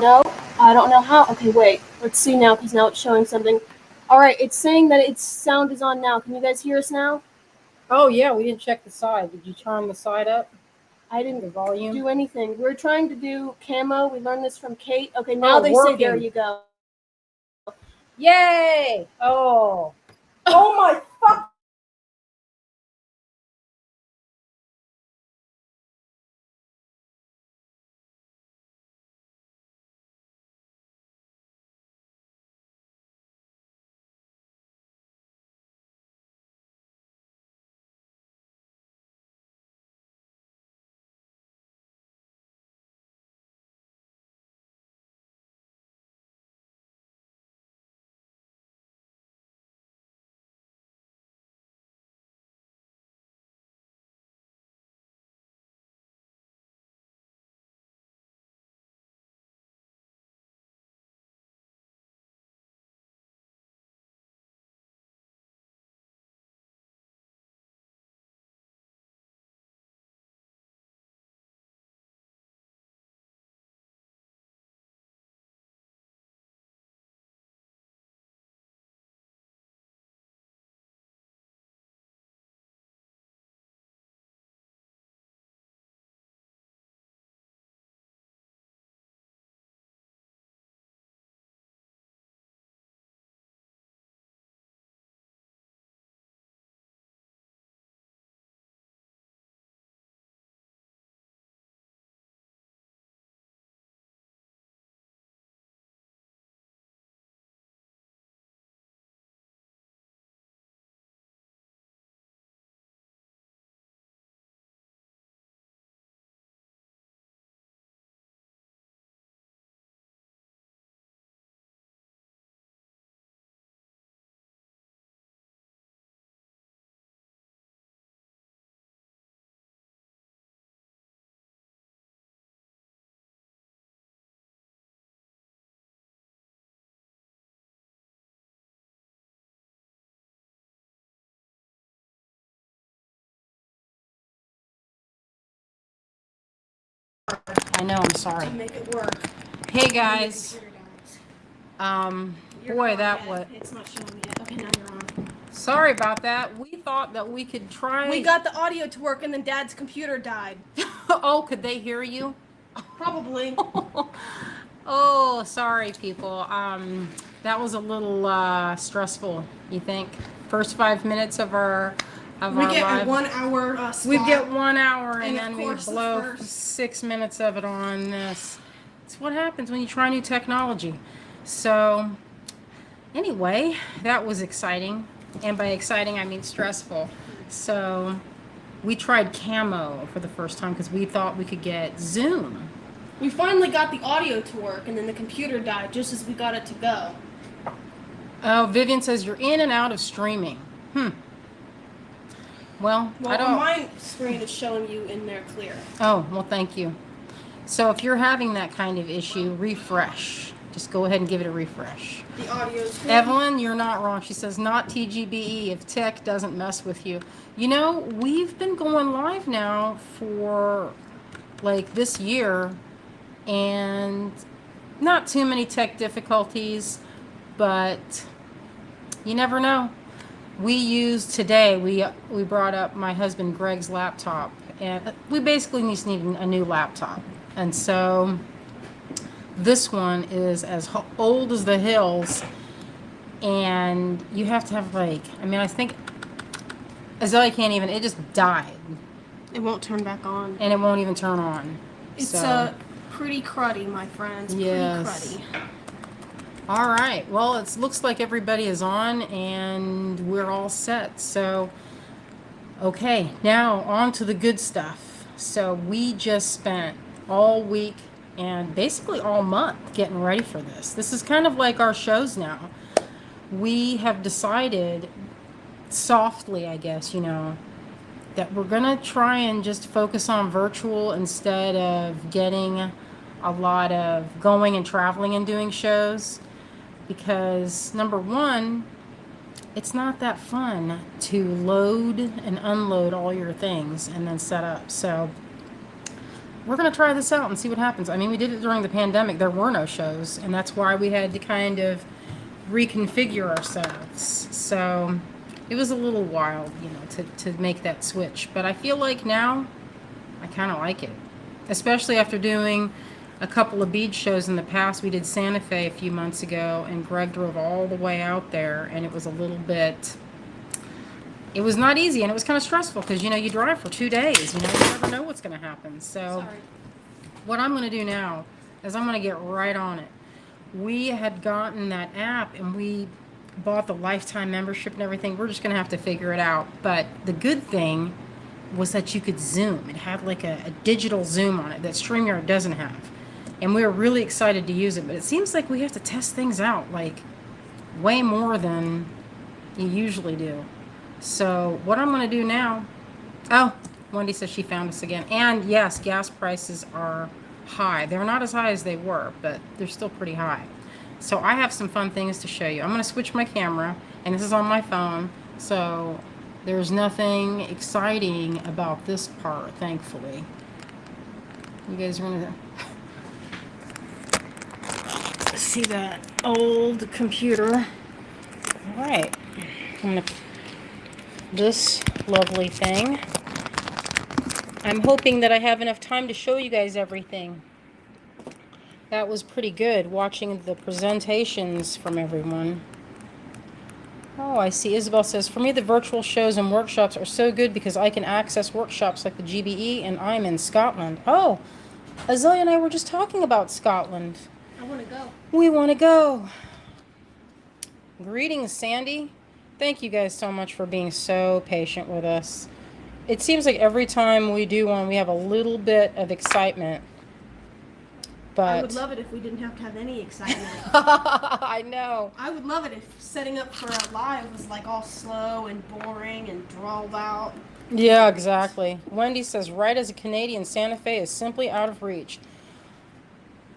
No, I don't know how. Okay, wait. Let's see now, because now it's showing something. Alright, it's saying that its sound is on now. Can you guys hear us now? Oh, yeah, we didn't check the side. Did you turn the side up? I didn't The volume? do anything. We're trying to do camo. We learned this from Kate. Okay, now they say there you go. Yay! Oh. Oh my fuck! I know, I'm sorry. To make it work. Hey guys. Boy, that was. It's not showing yet. Okay, now you're on. Sorry about that. We thought that we could try. We got the audio to work, and then Dad's computer died. Oh, could they hear you? Probably. Oh, sorry, people. That was a little stressful. You think? First 5 minutes of our we get live. a 1 hour spot. We get 1 hour, and then we course, blow 6 minutes of it on this. It's what happens when you try new technology. So, anyway, that was exciting. And by exciting, I mean stressful. So, we tried camo for the first time because we thought we could get Zoom. We finally got the audio to work, and then the computer died just as we got it to go. Oh, Vivian says you're in and out of streaming. Well, I don't. On my screen is showing you in there clear. Oh, well, thank you. So if you're having that kind of issue, refresh. Just go ahead and give it a refresh. The audio's good. Evelyn, you're not wrong. She says, not TGBE if tech doesn't mess with you. You know, we've been going live now for like this year, and not too many tech difficulties, but you never know. We used today, we brought up my husband Greg's laptop, and we basically just need a new laptop. And so this one is as old as the hills, and you have to have like, I mean, I think Azalea can't even, it just died. It won't turn back on. And it won't even turn on. It's pretty cruddy, my friends. Yes. Pretty cruddy. All right. Well, it looks like everybody is on and we're all set. So, okay, now on to the good stuff. So we just spent all week and basically all month getting ready for this. This is kind of like our shows now. We have decided softly, I guess, you know, that we're going to try and just focus on virtual instead of getting a lot of going and traveling and doing shows. Because number one, it's not that fun to load and unload all your things and then set up. So we're going to try this out and see what happens. I mean, we did it during the pandemic. There were no shows, and that's why we had to kind of reconfigure ourselves. So it was a little wild, you know, to make that switch. But I feel like now I kind of like it, especially after doing a couple of bead shows in the past. We did Santa Fe a few months ago, and Greg drove all the way out there, and it was a little bit, it was not easy, and it was kind of stressful because, you know, you drive for 2 days, you know, you never know what's going to happen. So what I'm going to do now is I'm going to get right on it. We had gotten that app, and we bought the lifetime membership and everything. We're just going to have to figure it out. But the good thing was that you could zoom. It had like a digital zoom on it that StreamYard doesn't have. And we were really excited to use it. But it seems like we have to test things out like way more than you usually do. So what I'm going to do now, oh, Wendy says she found us again. And yes, gas prices are high. They're not as high as they were, but they're still pretty high. So I have some fun things to show you. I'm going to switch my camera, and this is on my phone. So there's nothing exciting about this part, thankfully. You guys are going to see that old computer. All right. I'm going to this lovely thing. I'm hoping that I have enough time to show you guys everything. That was pretty good, watching the presentations from everyone. Oh, I see. Isabel says, for me, the virtual shows and workshops are so good because I can access workshops like the GBE, and I'm in Scotland. Oh, Azalea and I were just talking about Scotland. I want to go. We want to go. Greetings, Sandy. Thank you guys so much for being so patient with us. It seems like every time we do one, we have a little bit of excitement. But I would love it if we didn't have to have any excitement. I know. I would love it if setting up for a live was like all slow and boring and drawled out. Yeah, exactly. Wendy says, right as a Canadian, Santa Fe is simply out of reach.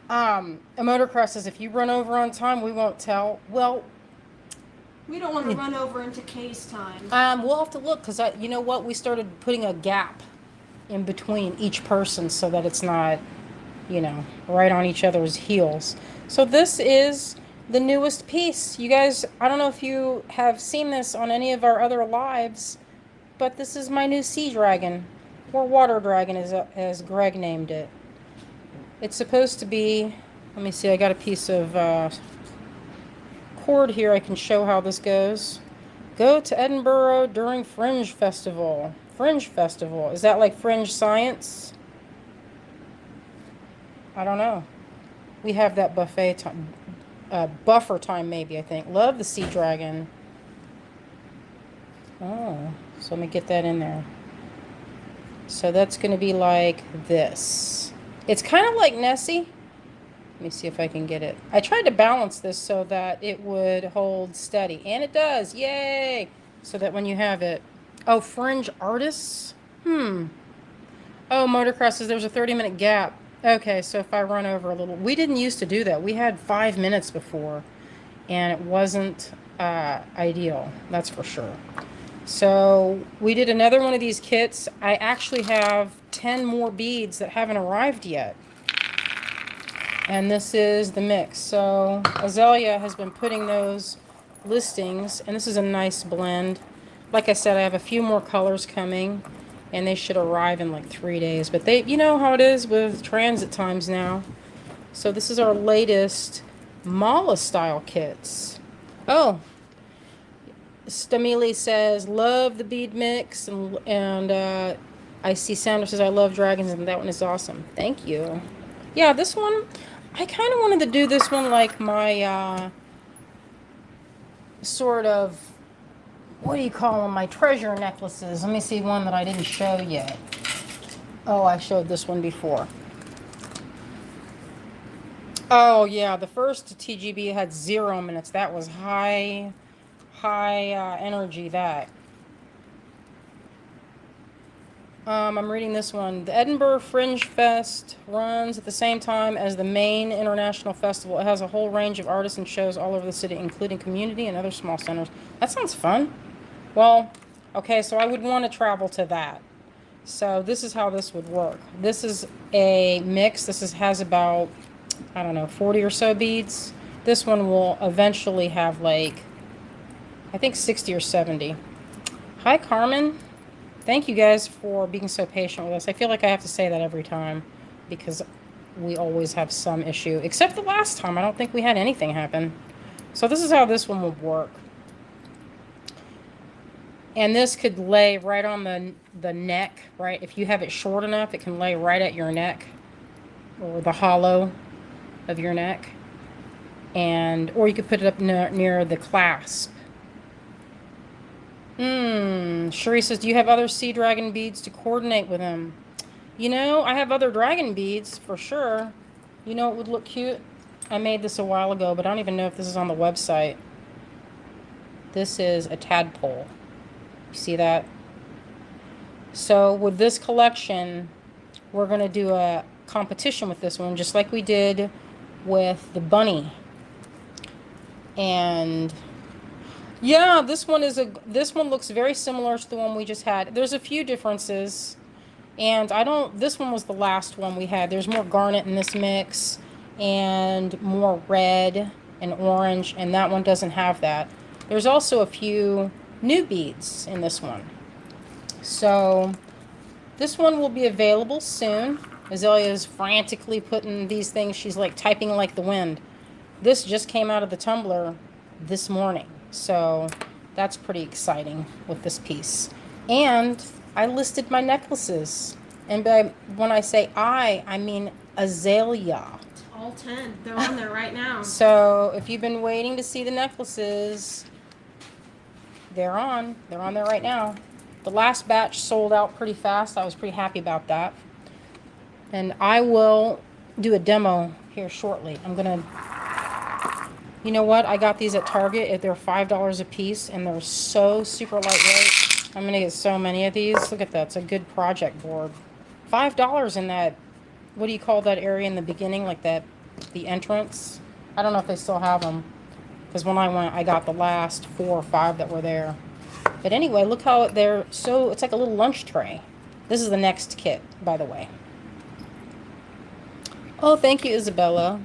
A motocross says, if you run over on time, we won't tell. Well, we don't want to run over into Kay's time. We'll have to look, because you know what? We started putting a gap in between each person so that it's not, you know, right on each other's heels. So this is the newest piece. You guys, I don't know if you have seen this on any of our other lives, but this is my new sea dragon, or water dragon as Greg named it. It's supposed to be, let me see, I got a piece of cord here. I can show how this goes. Go to Edinburgh during Fringe Festival. Fringe Festival. Is that like Fringe Science? I don't know. We have that buffet time, buffer time maybe, I think. Love the sea dragon. Oh, so let me get that in there. So that's going to be like this. It's kind of like Nessie. Let me see if I can get it. I tried to balance this so that it would hold steady. And it does. Yay! So that when you have it. Oh, Fringe Artists? Oh, motocrosses. There's a 30-minute gap. Okay, so if I run over a little. We didn't used to do that. We had 5 minutes before. And it wasn't ideal. That's for sure. So we did another one of these kits. I actually have 10 more beads that haven't arrived yet. And this is the mix. So Azalea has been putting those listings, and this is a nice blend. Like I said, I have a few more colors coming, and they should arrive in like 3 days. But they, you know how it is with transit times now. So this is our latest Mala style kits. Oh, Stamili says, love the bead mix, and I see Sandra says, I love dragons, and that one is awesome. Thank you. Yeah, this one, I kind of wanted to do this one like my sort of, what do you call them, my treasure necklaces. Let me see one that I didn't show yet. Oh, I showed this one before. Oh, yeah, the first TGB had 0 minutes. That was high energy, that. I'm reading this one. The Edinburgh Fringe Fest runs at the same time as the main international festival. It has a whole range of artists and shows all over the city, including community and other small centers. That sounds fun. Well, okay, so I would want to travel to that. So this is how this would work. This is a mix. Has about, I don't know, 40 or so beads. This one will eventually have like, I think 60 or 70. Hi, Carmen. Thank you guys for being so patient with us. I feel like I have to say that every time because we always have some issue. Except the last time. I don't think we had anything happen. So this is how this one would work. And this could lay right on the neck, right? If you have it short enough, it can lay right at your neck or the hollow of your neck. Or you could put it up near the clasp. Cherie says, do you have other sea dragon beads to coordinate with them? You know, I have other dragon beads for sure. You know what would look cute? I made this a while ago, but I don't even know if this is on the website. This is a tadpole. You see that? So with this collection, we're going to do a competition with this one, just like we did with the bunny. And yeah, this one looks very similar to the one we just had. There's a few differences. And this one was the last one we had. There's more garnet in this mix and more red and orange, and that one doesn't have that. There's also a few new beads in this one. So this one will be available soon. Azalea is frantically putting these things. She's like typing like the wind. This just came out of the tumbler this morning. So that's pretty exciting with this piece. And I listed my necklaces. And when I say I mean Azalea. All 10. They're on there right now. So if you've been waiting to see the necklaces, they're on there right now. The last batch sold out pretty fast. I was pretty happy about that. And I will do a demo here shortly. You know what? I got these at Target. They're $5 a piece, and they're so super lightweight. I'm going to get so many of these. Look at that. It's a good project board. $5 in that, what do you call that area in the beginning? Like that, the entrance? I don't know if they still have them. Because when I went, I got the last 4 or 5 that were there. But anyway, look how it's like a little lunch tray. This is the next kit, by the way. Oh, thank you, Isabella.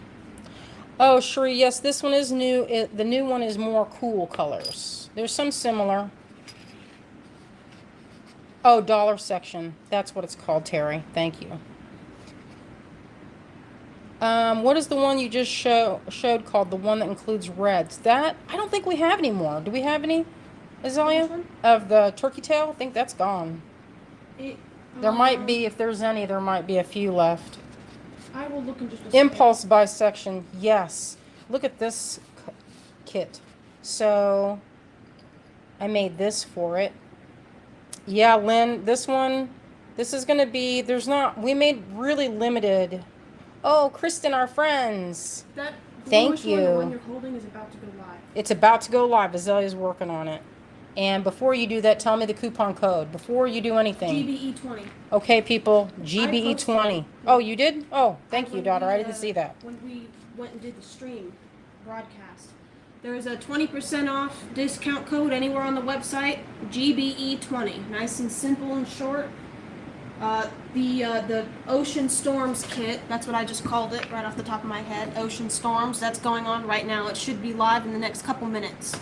Oh, Sheree, yes, this one is new. The new one is more cool colors. There's some similar. Oh, dollar section. That's what it's called, Terry. Thank you. What is the one you just showed called? The one that includes reds. That, I don't think we have any more. Do we have any, Azalea? Of the turkey tail? I think that's gone. There might be, if there's any, there might be a few left. I will look in just a second. Impulse buy section, yes. Look at this kit. So, I made this for it. Yeah, Lynn, this is going to be, we made really limited. Oh, Kristen, our friends. Thank you. The one you're holding is about to go live. It's about to go live. Azalea's working on it. And before you do that, tell me the coupon code. Before you do anything. GBE20. Okay, people. GBE20. Oh, you did? Oh, thank you, daughter. I didn't see that. When we went and did the stream broadcast, there is a 20% off discount code anywhere on the website. GBE20. Nice and simple and short. The Ocean Storms kit, that's what I just called it right off the top of my head. Ocean Storms, that's going on right now. It should be live in the next couple minutes.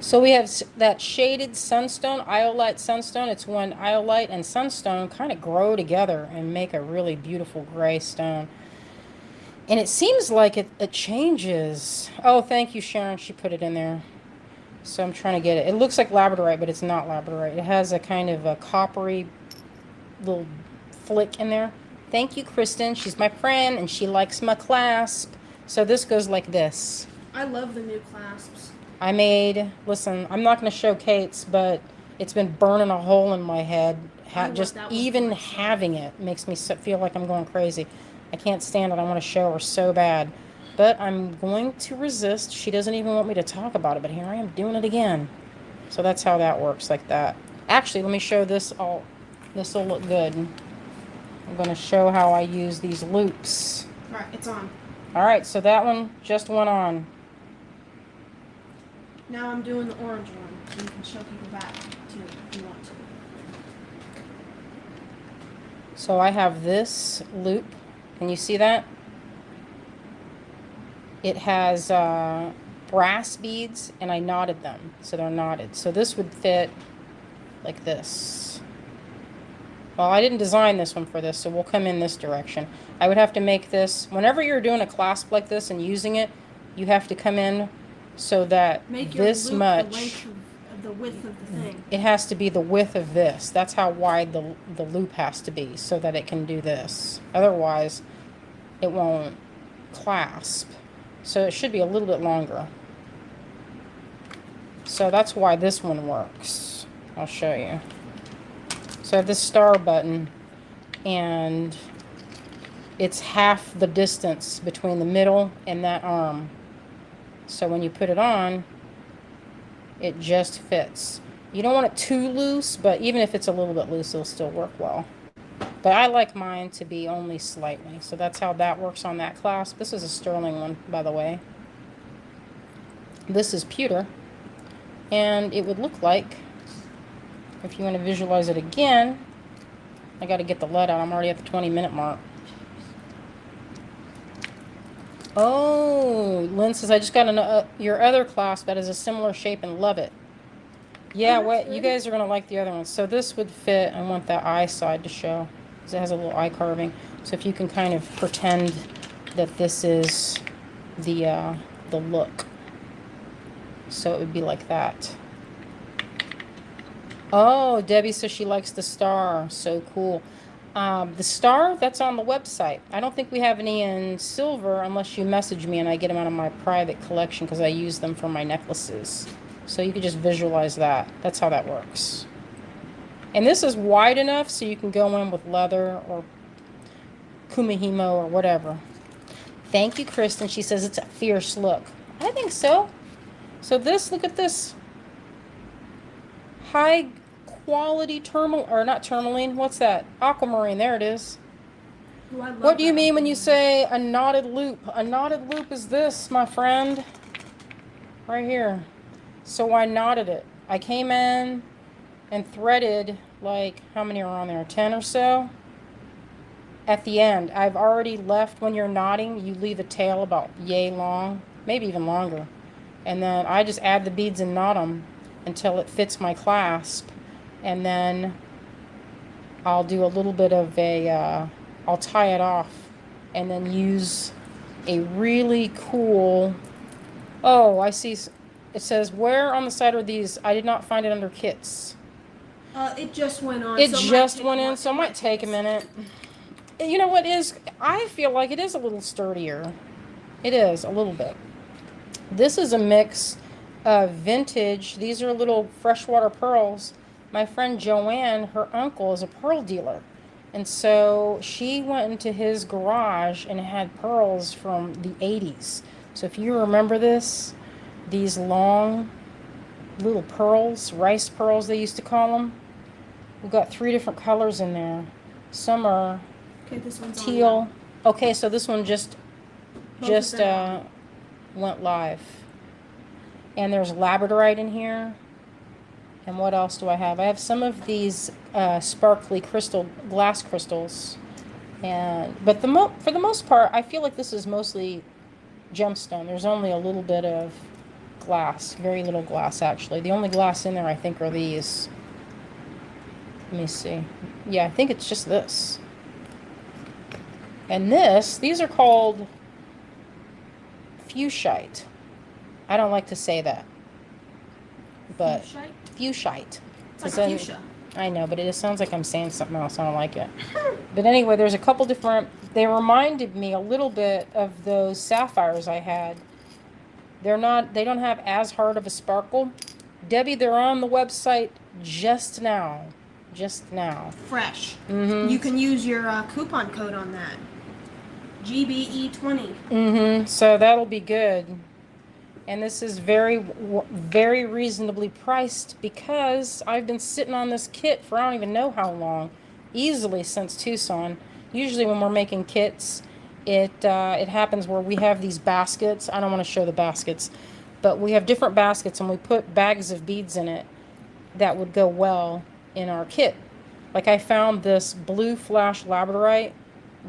So we have that shaded sunstone, iolite sunstone. It's when iolite and sunstone kind of grow together and make a really beautiful gray stone. And it seems like it changes. Oh, thank you, Sharon. She put it in there. So I'm trying to get it. It looks like labradorite, but it's not labradorite. It has a kind of a coppery little flick in there. Thank you, Kristen. She's my friend, and she likes my clasp. So this goes like this. I love the new clasps. Listen, I'm not going to show Kate's, but it's been burning a hole in my head. Just even having it makes me feel like I'm going crazy. I can't stand it. I want to show her so bad. But I'm going to resist. She doesn't even want me to talk about it, but here I am doing it again. So that's how that works, like that. Actually, let me show this all. This will look good. I'm going to show how I use these loops. All right, it's on. All right, so that one just went on. Now I'm doing the orange one, so you can show people back too if you want to. So I have this loop. Can you see that? It has brass beads, and I knotted them, so they're knotted. So this would fit like this. Well, I didn't design this one for this, so we'll come in this direction. I would have to make this, whenever you're doing a clasp like this and using it, you have to come in so that Make your this loop much, the length of the width of the thing. it has to be the width of this. That's how wide the loop has to be so that it can do this. Otherwise, it won't clasp. So it should be a little bit longer. So that's why this one works. I'll show you. So I have this star button, and it's half the distance between the middle and that arm. So when you put it on, it just fits. You don't want it too loose, but even if it's a little bit loose, it'll still work well. But I like mine to be only slightly. So that's how that works on that clasp. This is a sterling one, by the way. This is pewter. And it would look like, if you want to visualize it again, I got to get the lead out. I'm already at the 20-minute mark. Oh, Lynn says, I just got your other clasp that is a similar shape and love it. Yeah, what you guys are going to like the other one. So this would fit. I want that eye side to show because it has a little eye carving. So if you can kind of pretend that this is the look. So it would be like that. Oh, Debbie says she likes the star. So cool. The star, that's on the website. I don't think we have any in silver unless you message me and I get them out of my private collection because I use them for my necklaces. So you could just visualize that. That's how that works. And this is wide enough so you can go in with leather or kumihimo or whatever. Thank you, Kristen. She says it's a fierce look. I think so. So this, look at this. High quality tourmaline. What's that? Aquamarine. There it is. Ooh, I love What do you that. mean when you say a knotted loop? A knotted loop is this, my friend. Right here. So I knotted it. I came in and threaded, like, how many are on there? 10 or so? At the end. I've already left, when you're knotting, you leave a tail about yay long, maybe even longer. And then I just add the beads and knot them until it fits my clasp. And then I'll do a little bit of I'll tie it off and then use a really cool, oh, I see, it says, where on the side are these? I did not find it under kits. It just went on. It so just went in, so it might take a minute. You know what is, I feel like it is a little sturdier. It is, a little bit. This is a mix of vintage. These are little freshwater pearls. My friend Joanne, her uncle, is a pearl dealer. And so she went into his garage and had pearls from the 80s. So if you remember this, these long little pearls, rice pearls they used to call them. We've got 3 different colors in there. Some are this one's teal. Okay, so this one just Both of them went live. And there's labradorite in here. And what else do I have? I have some of these sparkly glass crystals. But for the most part, I feel like this is mostly gemstone. There's only a little bit of glass, very little glass actually. The only glass in there I think are these. Let me see. Yeah, I think it's just this. And these are called fuchsite. I don't like to say that. But fuchsite. It's like fuchsia. I know, but it sounds like I'm saying something else. I don't like it. But anyway, there's a couple different, they reminded me a little bit of those sapphires I had. They don't have as hard of a sparkle. Debbie, they're on the website just now. Just now. Fresh. Mm-hmm. You can use your coupon code on that. GBE20. Mm-hmm. So that'll be good. And this is very, very reasonably priced because I've been sitting on this kit for I don't even know how long. Easily since Tucson. Usually when we're making kits, it happens where we have these baskets. I don't want to show the baskets. But we have different baskets and we put bags of beads in it that would go well in our kit. Like I found this blue flash labradorite,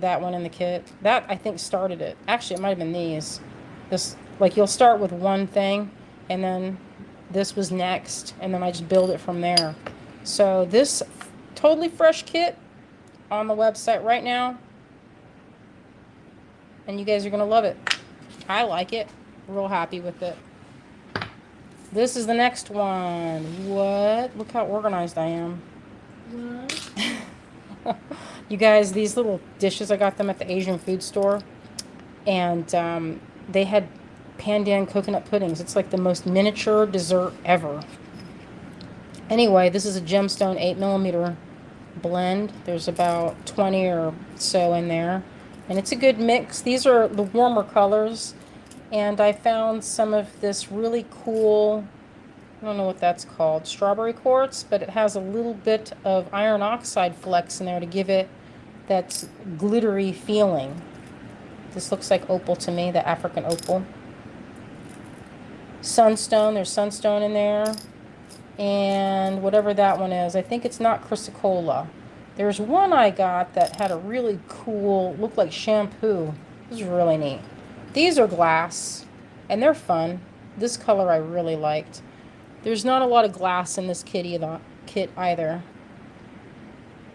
that one in the kit. That I think started it. Actually, it might have been these. This, like you'll start with one thing, and then this was next, and then I just build it from there. So this totally fresh kit on the website right now, and you guys are gonna love it. I like it. Real happy with it. This is the next one. What? Look how organized I am. What? You guys, these little dishes, I got them at the Asian food store, and they had pandan coconut puddings. It's like the most miniature dessert ever. Anyway, this is a gemstone 8mm blend. There's about 20 or so in there, and it's a good mix. These are the warmer colors, and I found some of this really cool, I don't know what that's called, strawberry quartz, but it has a little bit of iron oxide flecks in there to give it that glittery feeling. This looks like opal to me, the African opal. Sunstone, there's sunstone in there. And whatever that one is, I think it's not chrysocolla. There's one I got that had a really cool, looked like shampoo. This is really neat. These are glass, and they're fun. This color I really liked. There's not a lot of glass in this kit either.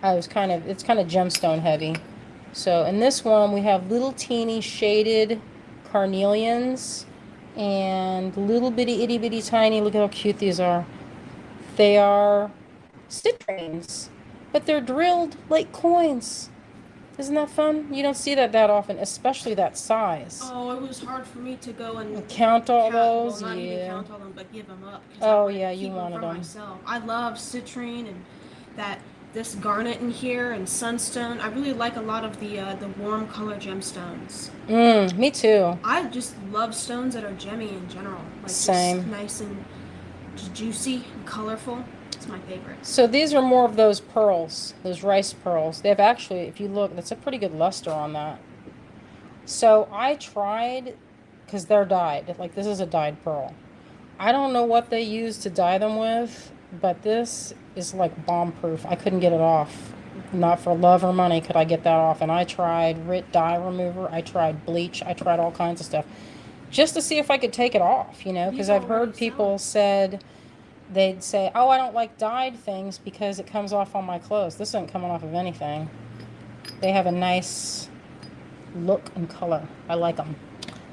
It's kind of gemstone heavy. So in this one we have little teeny shaded carnelians and little bitty itty bitty tiny, look at how cute these are. They are citranes, but they're drilled like coins. Isn't that fun? You don't see that often, especially that size. Oh, it was hard for me to go and count all those. Well, not even Yeah. count all them, but give them up. Oh yeah, you wanted them. Myself. I love citrine and this garnet in here and sunstone. I really like a lot of the warm color gemstones. Me too. I just love stones that are gemmy in general. Like Same. Just nice and just juicy and colorful. It's my favorite. So these are more of those pearls, those rice pearls. They have actually, if you look, that's a pretty good luster on that. So I tried, because they're dyed. Like this is a dyed pearl. I don't know what they use to dye them with, but this is like bomb proof. I couldn't get it off. Not for love or money could I get that off. And I tried RIT dye remover. I tried bleach. I tried all kinds of stuff just to see if I could take it off, you know, because I've heard people said, they'd say, oh, I don't like dyed things because it comes off on my clothes. This isn't coming off of anything. They have a nice look and color. I like them.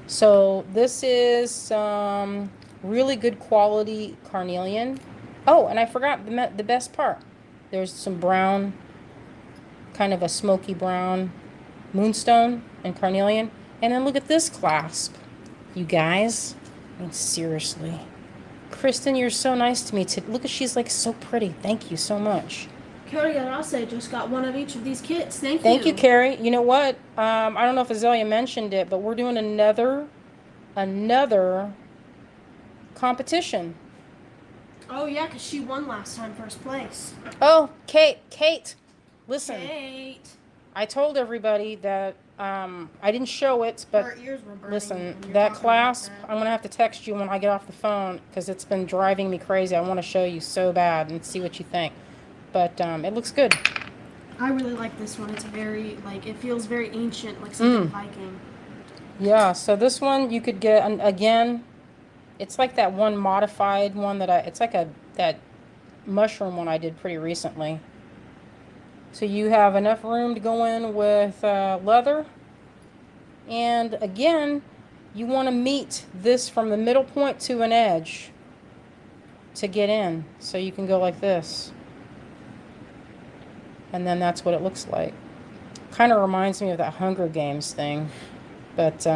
So this is some really good quality carnelian. Oh, and I forgot the best part. There's some brown, kind of a smoky brown moonstone and carnelian. And then look at this clasp, you guys. I mean, seriously. Kristen, you're so nice to me. Look at, she's like so pretty. Thank you so much. Carrie Arase just got one of each of these kits. Thank you. Thank you, Carrie. You know what? I don't know if Azalea mentioned it, but we're doing another competition. Oh, yeah, because she won last time, first place. Oh, Kate, listen. Kate. I told everybody that I didn't show it, but her ears were burning listen, when you're that talking clasp, about that. I'm going to have to text you when I get off the phone because it's been driving me crazy. I want to show you so bad and see what you think. But it looks good. I really like this one. It's very, like, it feels very ancient, like something Viking. Yeah, so this one you could get, again, it's like that one modified one it's like that mushroom one I did pretty recently. So you have enough room to go in with leather. And again, you want to meet this from the middle point to an edge to get in. So you can go like this. And then that's what it looks like. Kind of reminds me of that Hunger Games thing. But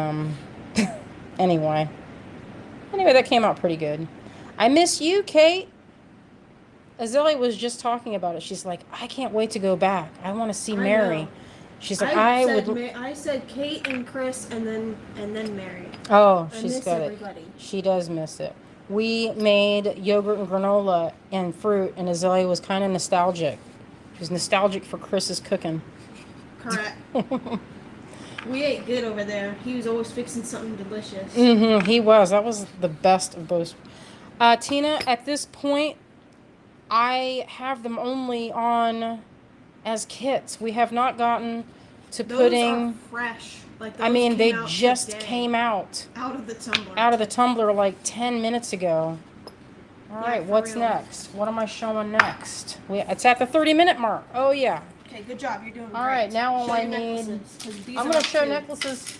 anyway, that came out pretty good. I miss you, Kate. Azalea was just talking about it. She's like, I can't wait to go back. I want to see Mary. She's like, I said Kate and Chris and then Mary. Oh, I she's miss got everybody. it. She does miss it. We made yogurt and granola and fruit, and Azalea was kind of nostalgic. She was nostalgic for Chris's cooking. Correct. We ate good over there. He was always fixing something delicious. He was. That was the best of both. Tina, at this point, I have them only on as kits. We have not gotten to Those putting. are fresh. Like those I mean, they came out just today, came out out of the tumbler. out of the tumbler like 10 minutes ago. All Yeah, right, for what's real. next? What am I showing next? It's at the 30-minute mark. Oh, yeah. Okay, good job. You're doing great. All right, now all Show I your need. necklaces, 'cause these I'm are going to up show too. necklaces,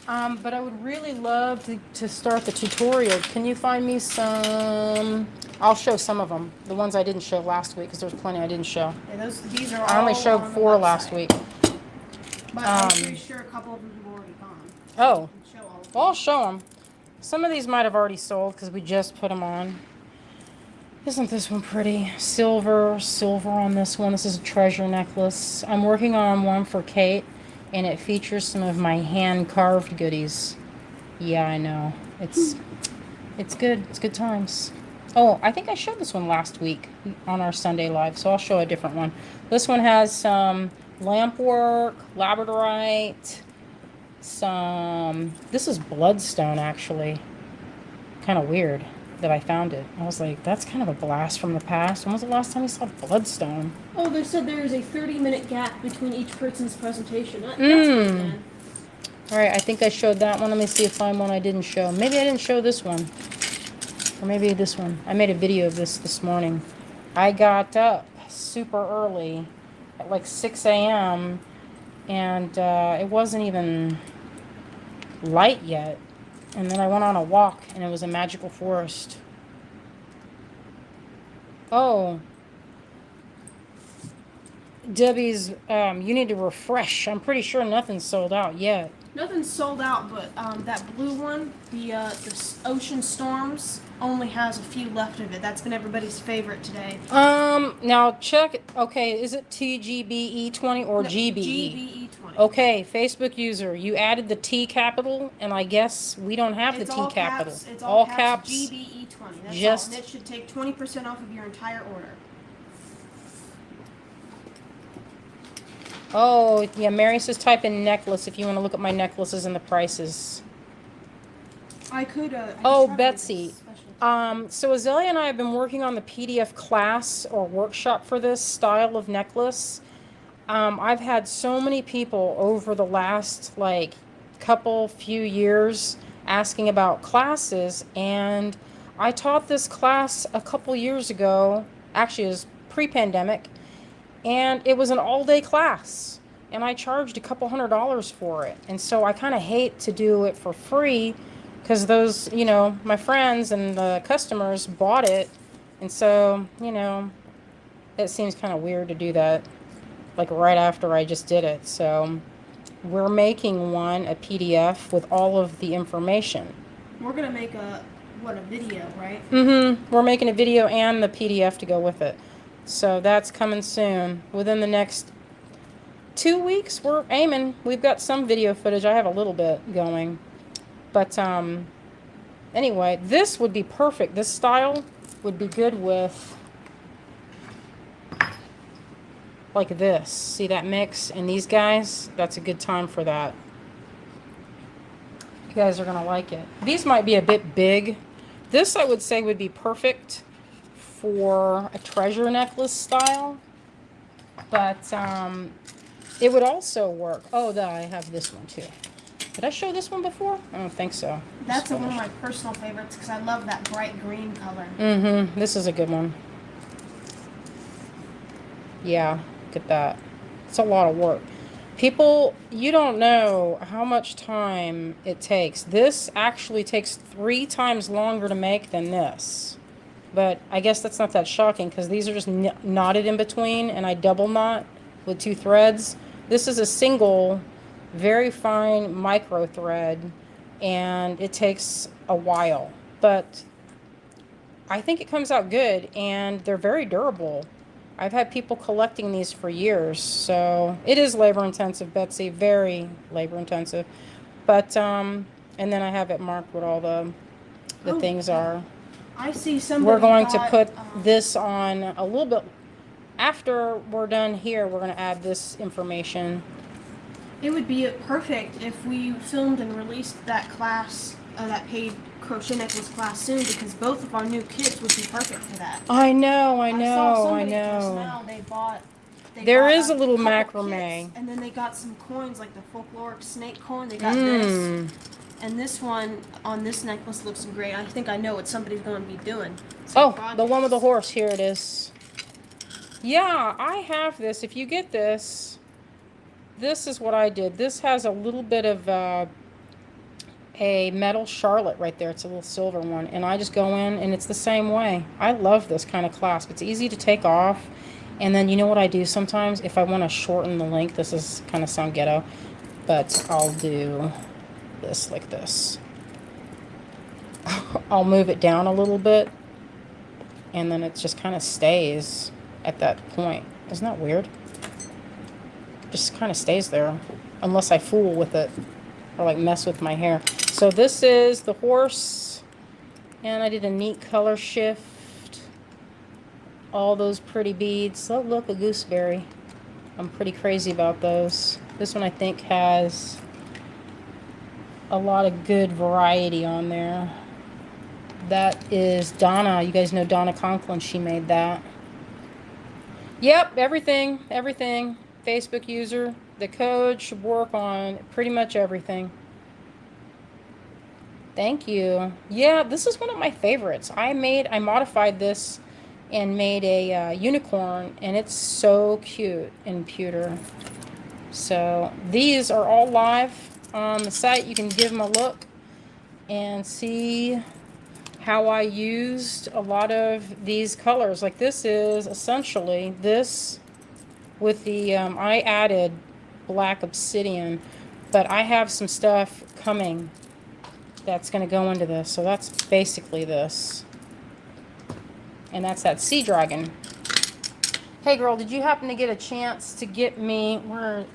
but I would really love to start the tutorial. Can you find me some? I'll show some of them, the ones I didn't show last week, because there's plenty I didn't show. Yeah, these are all I only showed on the 4 last website. week. But I'm pretty sure a couple of them have already gone. Oh. You can show all of them. Well, I'll show them. Some of these might have already sold because we just put them on. Isn't this one pretty? Silver on this one. This is a treasure necklace. I'm working on one for Kate, and it features some of my hand-carved goodies. Yeah, I know. It's good. It's good times. Oh, I think I showed this one last week on our Sunday Live, so I'll show a different one. This one has some lamp work, labradorite, this is bloodstone, actually. Kind of weird that I found it. I was like, that's kind of a blast from the past. When was the last time you saw bloodstone? Oh, they said there is a 30-minute gap between each person's presentation. That's pretty good. All right, I think I showed that one. Let me see if I'm one I didn't show. Maybe I didn't show this one. Or maybe this one. I made a video of this morning. I got up super early at like 6 a.m. and it wasn't even light yet. And then I went on a walk, and it was a magical forest. Oh. Debbie's, you need to refresh. I'm pretty sure nothing's sold out yet. Nothing's sold out, but that blue one, the Ocean Storms, only has a few left of it. That's been everybody's favorite today. Now check. Okay, is it TGBE20 or GBE? GBE20. Okay, Facebook user, you added the T capital, and I guess we don't have the T capital. It's all caps. GBE20. That's Just all. And it should take 20% off of your entire order. Oh, yeah, Mary says type in necklace if you want to look at my necklaces and the prices. I could. Oh, Betsy. So Azalea and I have been working on the PDF class or workshop for this style of necklace. I've had so many people over the last, few years asking about classes, and I taught this class a couple years ago. Actually, it was pre-pandemic. And it was an all-day class, and I charged a couple $100 for it. And so I kind of hate to do it for free because those, my friends and the customers bought it. And so, it seems kind of weird to do that, right after I just did it. So we're making a PDF with all of the information. We're going to make a video, right? Mm-hmm. We're making a video and the PDF to go with it. So that's coming soon. Within the next 2 weeks, we're aiming. We've got some video footage. I have a little bit going. But anyway, this would be perfect. This style would be good with like this. See that mix? And these guys, that's a good time for that. You guys are going to like it. These might be a bit big. This, I would say, would be perfect for a treasure necklace style, but it would also work. Oh, I have this one too. Did I show this one before? I don't think so. That's one of my personal favorites because I love that bright green color. Mm-hmm. This is a good one. Yeah, look at that. It's a lot of work. People, you don't know how much time it takes. This actually takes 3 times longer to make than this. But I guess that's not that shocking because these are just knotted in between, and I double knot with 2 threads. This is a single, very fine micro thread, and it takes a while. But I think it comes out good, and they're very durable. I've had people collecting these for years, so it is labor intensive, Betsy, very labor intensive. But and then I have it marked what all the things are. I see somebody. We're going to put this on a little bit after we're done here. We're going to add this information. It would be perfect if we filmed and released that class, that paid crochet necklace class soon, because both of our new kits would be perfect for that. I know. I saw somebody just now, they bought There got is a little couple macrame. kits, and then they got some coins like the folkloric snake coin. They got this, and this one on this necklace looks great. I think I know what somebody's going to be doing. Some The one with the projects. horse. Here it is. Yeah, I have this. If you get this, this is what I did. This has a little bit of a metal Charlotte right there. It's a little silver one. And I just go in, and it's the same way. I love this kind of clasp. It's easy to take off. And then you know what I do sometimes? If I want to shorten the length, this is kind of sound ghetto, but I'll do this like this. I'll move it down a little bit, and then it just kind of stays at that point. Isn't that weird? Just kind of stays there, unless I fool with it or like mess with my hair. So this is the horse, and I did a neat color shift. All those pretty beads. Oh, look, a gooseberry. I'm pretty crazy about those. This one I think has a lot of good variety on there. That is Donna. You guys know Donna Conklin. She made that. Yep, everything. Facebook user. The code should work on pretty much everything. Thank you. Yeah, this is one of my favorites. I modified this and made a unicorn, and it's so cute in pewter. So these are all live on the site. You can give them a look and see how I used a lot of these colors. Like this is essentially this with the I added black obsidian, but I have some stuff coming that's going to go into this. So that's basically this. And that's that sea dragon. Hey girl, did you happen to get a chance to get me where?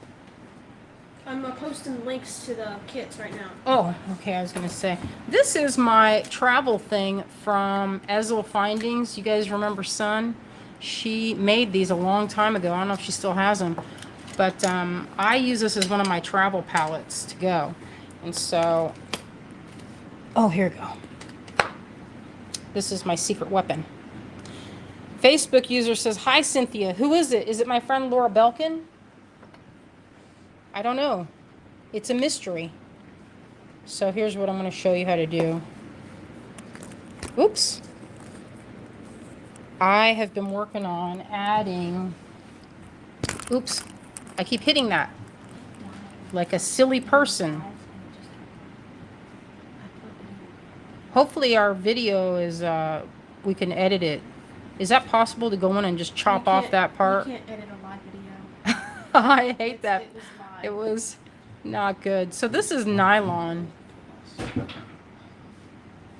I'm posting links to the kits right now. Oh, okay. I was gonna say this is my travel thing from Ezel Findings. You guys remember Sun? She made these a long time ago. I don't know if she still has them, but I use this as one of my travel palettes to go. And so, oh, here we go. This is my secret weapon. Facebook user says, "Hi, Cynthia. Who is it? Is it my friend Laura Belkin? I don't know. It's a mystery." So here's what I'm going to show you how to do. Oops. I have been working on adding... Oops. I keep hitting that. Like a silly person. Hopefully our video is... we can edit it. Is that possible to go in and just chop off that part? You can't edit a live video. I hate that. It was live. It was not good. So this is nylon.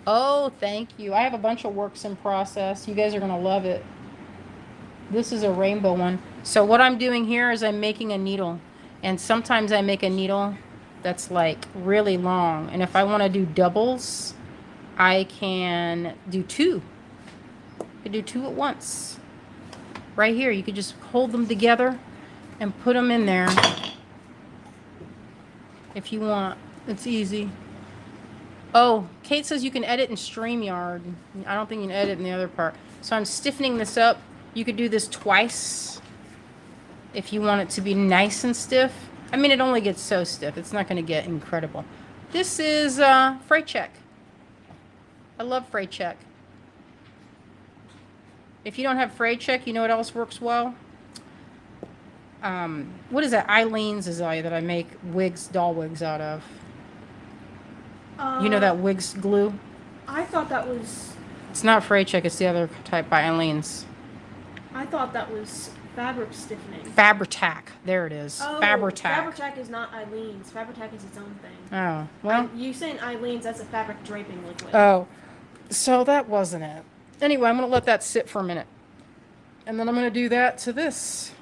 Oh, thank you. I have a bunch of works in process. You guys are going to love it. This is a rainbow one. So what I'm doing here is I'm making a needle. And sometimes I make a needle that's like really long. And if I want to do doubles, I can do two. I can do two at once. Right here, you could just hold them together and put them in there if you want. It's easy. Oh, Kate says you can edit in StreamYard. I don't think you can edit in the other part. So I'm stiffening this up. You could do this twice if you want it to be nice and stiff. I mean, it only gets so stiff. It's not going to get incredible. This is freight check. I love freight check. If you don't have freight check, you know what else works well? What is that? Eileen's Azalea that I make wigs, doll wigs out of. You know that wigs glue? I thought that was... It's not freight check. It's the other type by Eileen's. I thought that was fabric stiffening. Fabri-Tac. There it is. Oh, Fabri-Tac. Fabri-Tac is not Eileen's. Fabri-Tac is its own thing. Oh, well. You saying Eileen's, that's a fabric draping liquid. Oh, so that wasn't it. Anyway, I'm going to let that sit for a minute. And then I'm going to do that to this.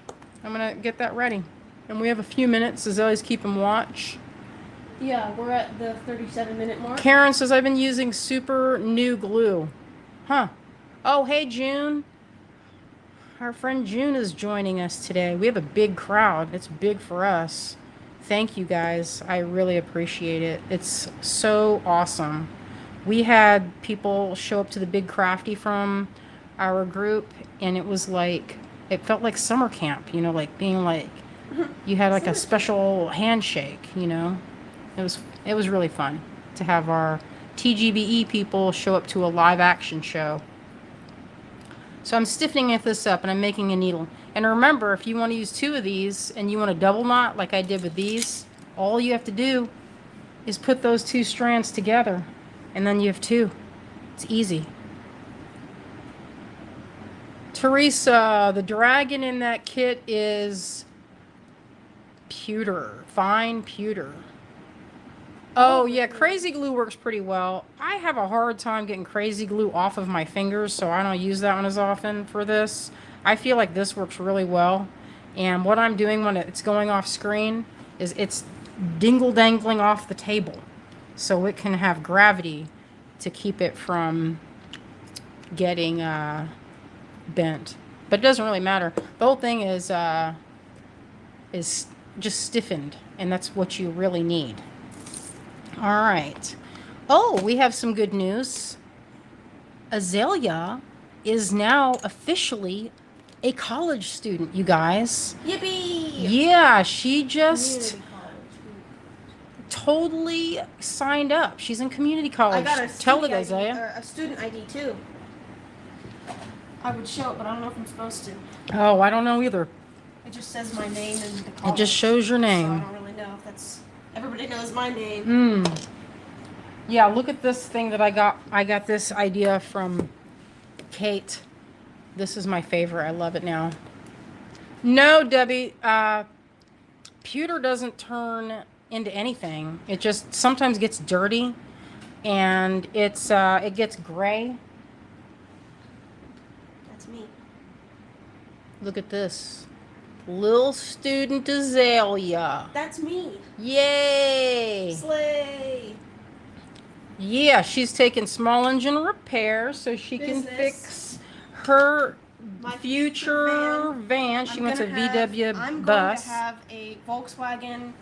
I'm going to get that ready. And we have a few minutes, as always, keep them watch. Yeah, we're at the 37-minute mark. Karen says, I've been using super new glue. Huh. Oh, hey, June. Our friend June is joining us today. We have a big crowd. It's big for us. Thank you, guys. I really appreciate it. It's so awesome. We had people show up to the Big Crafty from our group, and it was like It felt like summer camp, you know, like being like, you had like a special handshake, you know. It was really fun to have our TGBE people show up to a live action show. So I'm stiffening this up and I'm making a needle. And remember, if you want to use 2 of these and you want to double knot like I did with these, all you have to do is put those 2 strands together and then you have 2. It's easy. Teresa, the dragon in that kit is pewter, fine pewter. Oh yeah, crazy glue works pretty well. I have a hard time getting crazy glue off of my fingers, so I don't use that one as often for this. I feel like this works really well. And what I'm doing when it's going off screen is it's dingle dangling off the table. So it can have gravity to keep it from getting bent. But it doesn't really matter. The whole thing is just stiffened, and that's what you really need. All right. Oh, we have some good news. Azalea is now officially a college student, you guys. Yippee! Yeah, she just Community college. totally signed up. She's in community college. I got a Tell it, student ID, Isaiah. or a student ID too. I would show it, but I don't know if I'm supposed to. Oh, I don't know either. It just says my name and the college. It just shows your So I name. don't really know if that's. Everybody knows my name. Yeah, look at this thing that I got. I got this idea from Kate. This is my favorite. I love it now. No, Debbie. Pewter doesn't turn into anything. It just sometimes gets dirty, and it gets gray. That's me. Look at this. Little student Azalea. That's me. Yay! Slay. Yeah, she's taking small engine repair so she can Business. fix her My future van. She wants a VW I'm bus. going to have a Volkswagen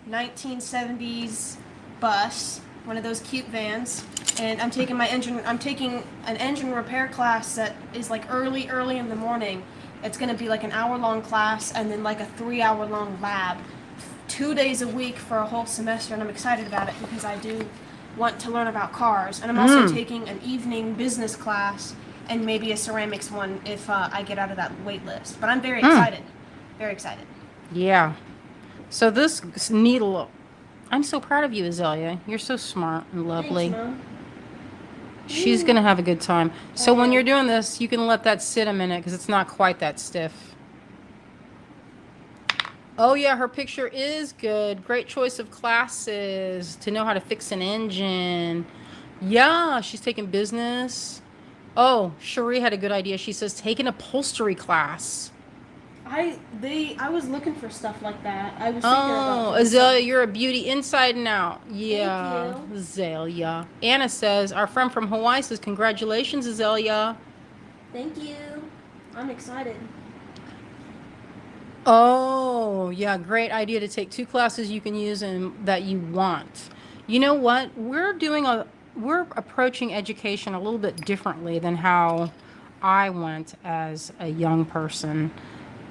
1970s bus, one of those cute vans, and I'm taking an engine repair class that is like early in the morning. It's going to be like an hour-long class and then like a 3-hour-long lab, 2 days a week for a whole semester, and I'm excited about it because I do want to learn about cars. And I'm also taking an evening business class and maybe a ceramics one if I get out of that wait list. But I'm very excited. Very excited. Yeah. So this needle, I'm so proud of you, Azalea. You're so smart and lovely. Thanks, Mom. She's going to have a good time. So when you're doing this, you can let that sit a minute because it's not quite that stiff. Oh yeah, her picture is good. Great choice of classes to know how to fix an engine. Yeah, she's taking business. Oh, Cherie had a good idea. She says take an upholstery class. I was looking for stuff like that. I was thinking about Oh, Azalea, you're a beauty inside and out. Yeah, Thank you. Azalea. Anna says, our friend from Hawaii says, congratulations, Azalea. Thank you. I'm excited. Oh, yeah, great idea to take 2 classes you can use and that you want. You know what? We're approaching education a little bit differently than how I went as a young person.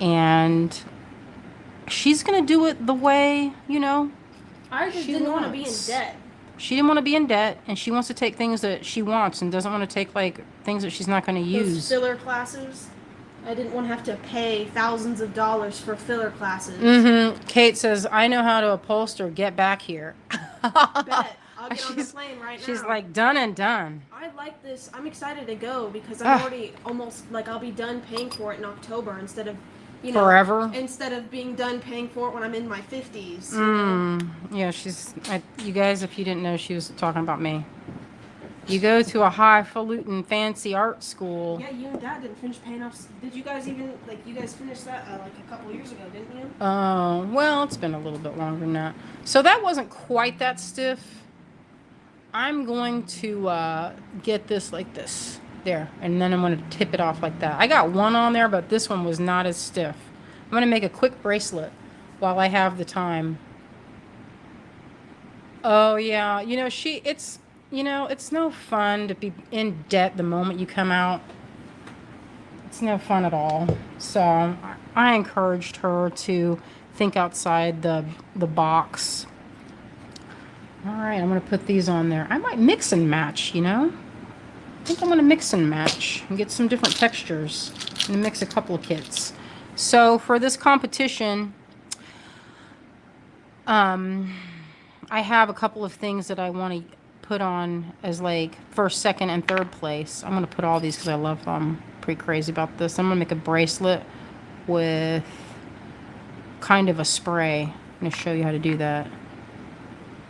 And she's going to do it the way, you know, I just she didn't want to be in wants. debt. She didn't want to be in debt, and she wants to take things that she wants and doesn't want to take, like, things that she's not going to Those use. filler classes. I didn't want to have to pay thousands of dollars for filler classes. Kate says, I know how to upholster. Get back here. Bet. I'll get on the plane right now. She's like, done and done. I like this. I'm excited to go because Ah. I'm already almost like I'll be done paying for it in October instead of, you know, Forever? Instead of being done paying for it when I'm in my 50s. Yeah, you guys, if you didn't know, she was talking about me. You go to a highfalutin fancy art school. Yeah, you and Dad didn't finish paying off. Did you guys even you guys finished that like a couple years ago, didn't you? Oh, well, it's been a little bit longer than that. So that wasn't quite that stiff. I'm going to get this like this. There. And then I'm going to tip it off like that. I got one on there, but this one was not as stiff. I'm going to make a quick bracelet while I have the time. Oh, yeah. You know, it's no fun to be in debt the moment you come out. It's no fun at all. So I encouraged her to think outside the box. All right, I'm going to put these on there. I might mix and match, you know? I think I'm going to mix and match and get some different textures and mix a couple of kits. So for this competition, I have a couple of things that I want to put on as like first, second, and third place. I'm going to put all these because I love them. Pretty crazy about this. I'm going to make a bracelet with kind of a spray. I'm going to show you how to do that.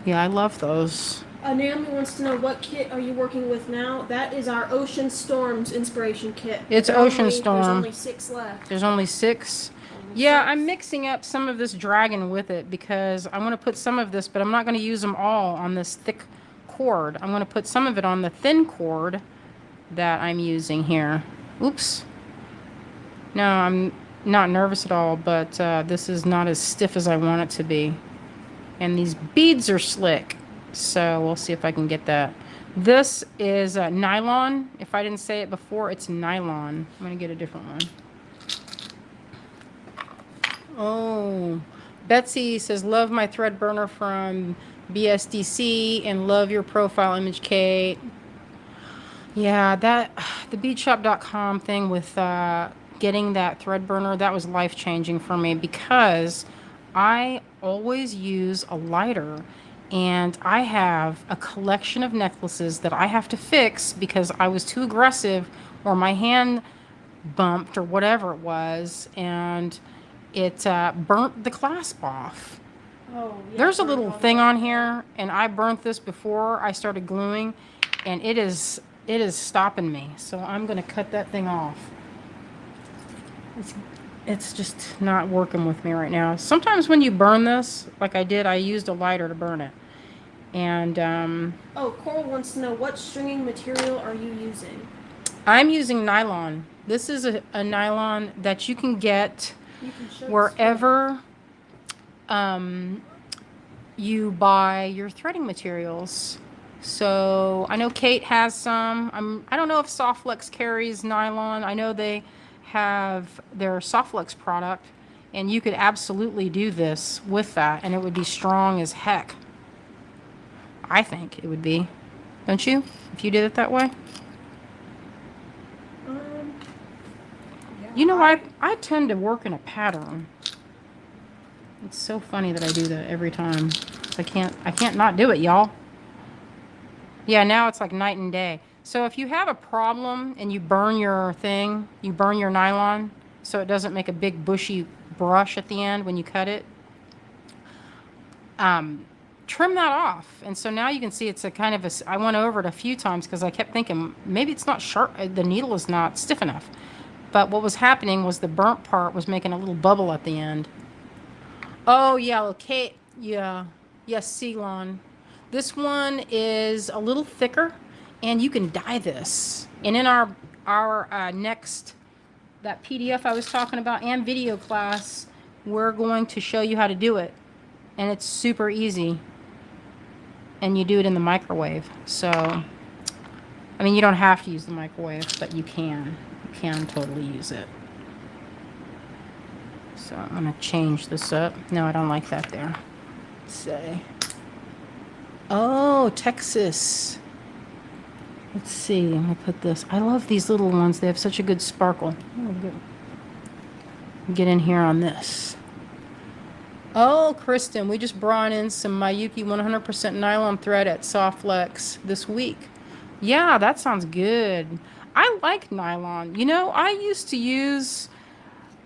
Yeah, I love those. Naomi wants to know, what kit are you working with now? That is our Ocean Storms inspiration kit. It's Ocean Storm. There's only 6 left. There's only 6? Yeah, I'm mixing up some of this dragon with it because I want to put some of this, but I'm not going to use them all on this thick cord. I'm going to put some of it on the thin cord that I'm using here. Oops. No, I'm not nervous at all, but this is not as stiff as I want it to be. And these beads are slick. So we'll see if I can get that. This is nylon. If I didn't say it before, it's nylon. I'm going to get a different one. Oh, Betsy says, love my thread burner from BSDC and love your profile image, Kate. Yeah, the beadshop.com thing with getting that thread burner, that was life-changing for me because I always use a lighter. And I have a collection of necklaces that I have to fix because I was too aggressive or my hand bumped or whatever it was, and it burnt the clasp off. Oh, yeah, there's a little thing on here, and I burnt this before I started gluing, and it is stopping me. So I'm going to cut that thing off. It's just not working with me right now. Sometimes when you burn this, like I did, I used a lighter to burn it. And oh, Coral wants to know, what stringing material are you using? I'm using nylon. This is a nylon that you can get wherever you buy your threading materials. So I know Kate has some. I don't know if Softflex carries nylon. I know they have their Softflex product, and you could absolutely do this with that, and it would be strong as heck. I think it would be. Don't you? If you did it that way? You know, I tend to work in a pattern. It's so funny that I do that every time. I can't not do it, y'all. Yeah, now it's like night and day. So if you have a problem and you burn your thing, you burn your nylon so it doesn't make a big bushy brush at the end when you cut it, trim that off. And so now you can see it's a kind of a, I went over it a few times because I kept thinking maybe it's not sharp, the needle is not stiff enough. But what was happening was the burnt part was making a little bubble at the end. Oh yeah, okay, yeah, yes, Ceylon. This one is a little thicker, and you can dye this. And in our next, that PDF I was talking about and video class, we're going to show you how to do it. And it's super easy. And you do it in the microwave. So, I mean, you don't have to use the microwave, but you can. You can totally use it. So I'm going to change this up. No, I don't like that there. Let's say. Oh, Texas. Let's see. Let me put this. I love these little ones. They have such a good sparkle. Get in here on this. Oh, Kristen, we just brought in some Miyuki 100% nylon thread at Softflex this week. Yeah, that sounds good. I like nylon. You know, I used to use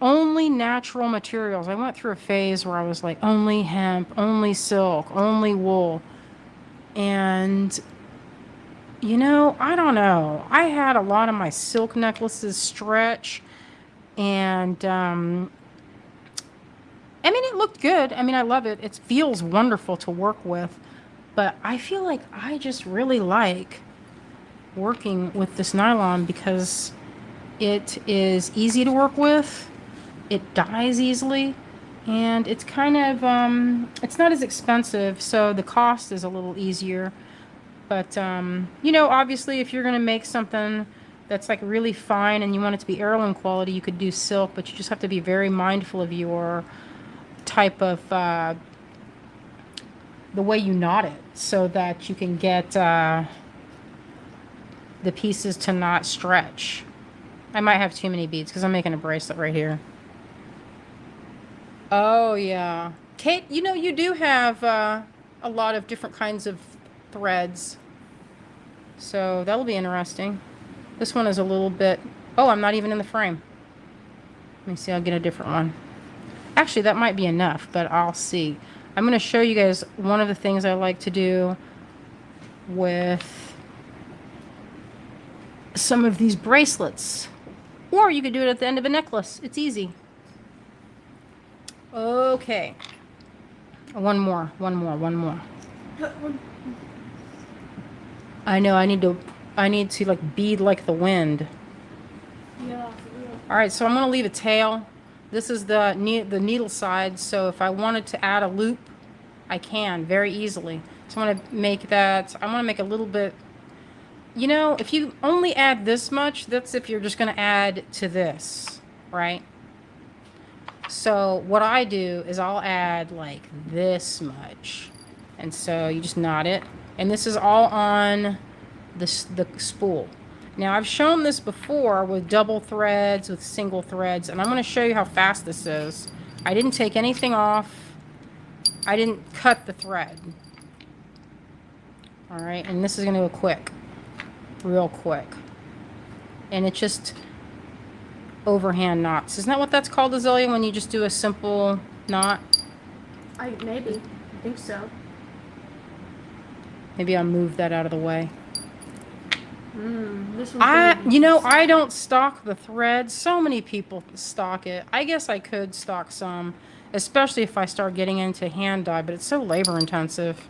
only natural materials. I went through a phase where I was like, only hemp, only silk, only wool. And, you know, I don't know. I had a lot of my silk necklaces stretch. And, I mean, it looked good. I mean, I love it. It feels wonderful to work with. But I feel like I just really like working with this nylon because it is easy to work with. It dyes easily. And it's kind of, it's not as expensive, so the cost is a little easier. But, you know, obviously if you're going to make something that's like really fine and you want it to be heirloom quality, you could do silk, but you just have to be very mindful of your type of the way you knot it so that you can get the pieces to not stretch. I might have too many beads because I'm making a bracelet right here. Oh yeah, Kate, you know, you do have a lot of different kinds of threads, so that'll be interesting. This one is a little bit, oh, I'm not even in the frame. Let me see, I'll get a different one. Actually, that might be enough, but I'll see. I'm going to show you guys one of the things I like to do with some of these bracelets. Or you could do it at the end of a necklace. It's easy. Okay. One more. I know, I need to like bead like the wind. Yeah, for real. All right, so I'm going to leave a tail. This is the needle side, so if I wanted to add a loop, I can very easily. So I want to make that, I want to make a little bit, you know, if you only add this much, that's if you're just going to add to this, right? So what I do is I'll add like this much. And so you just knot it. And this is all on the spool. Now I've shown this before with double threads, with single threads, and I'm going to show you how fast this is. I didn't take anything off. I didn't cut the thread. All right, and this is going to go quick, real quick. And it just overhand knots. Isn't that what that's called, Azalea, when you just do a simple knot? Maybe. I think so. Maybe I'll move that out of the way. This one's You know, I don't stock the thread. So many people stock it. I guess I could stock some, especially if I start getting into hand dye, but it's so labor intensive.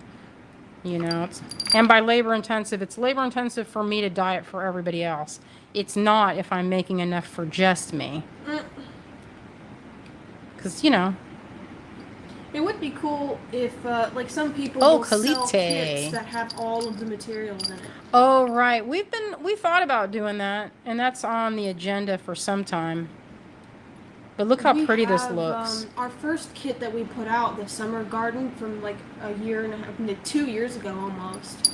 You know, and by labor intensive, it's labor intensive for me to dye it for everybody else. It's not if I'm making enough for just me. Because, you know. It would be cool if, like, some people will sell Kalite. kits that have all of the materials in it. Oh, right. We thought about doing that, and that's on the agenda for some time. But look how pretty this looks. Our first kit that we put out, the summer garden, from like a year and a half, 2 years ago almost.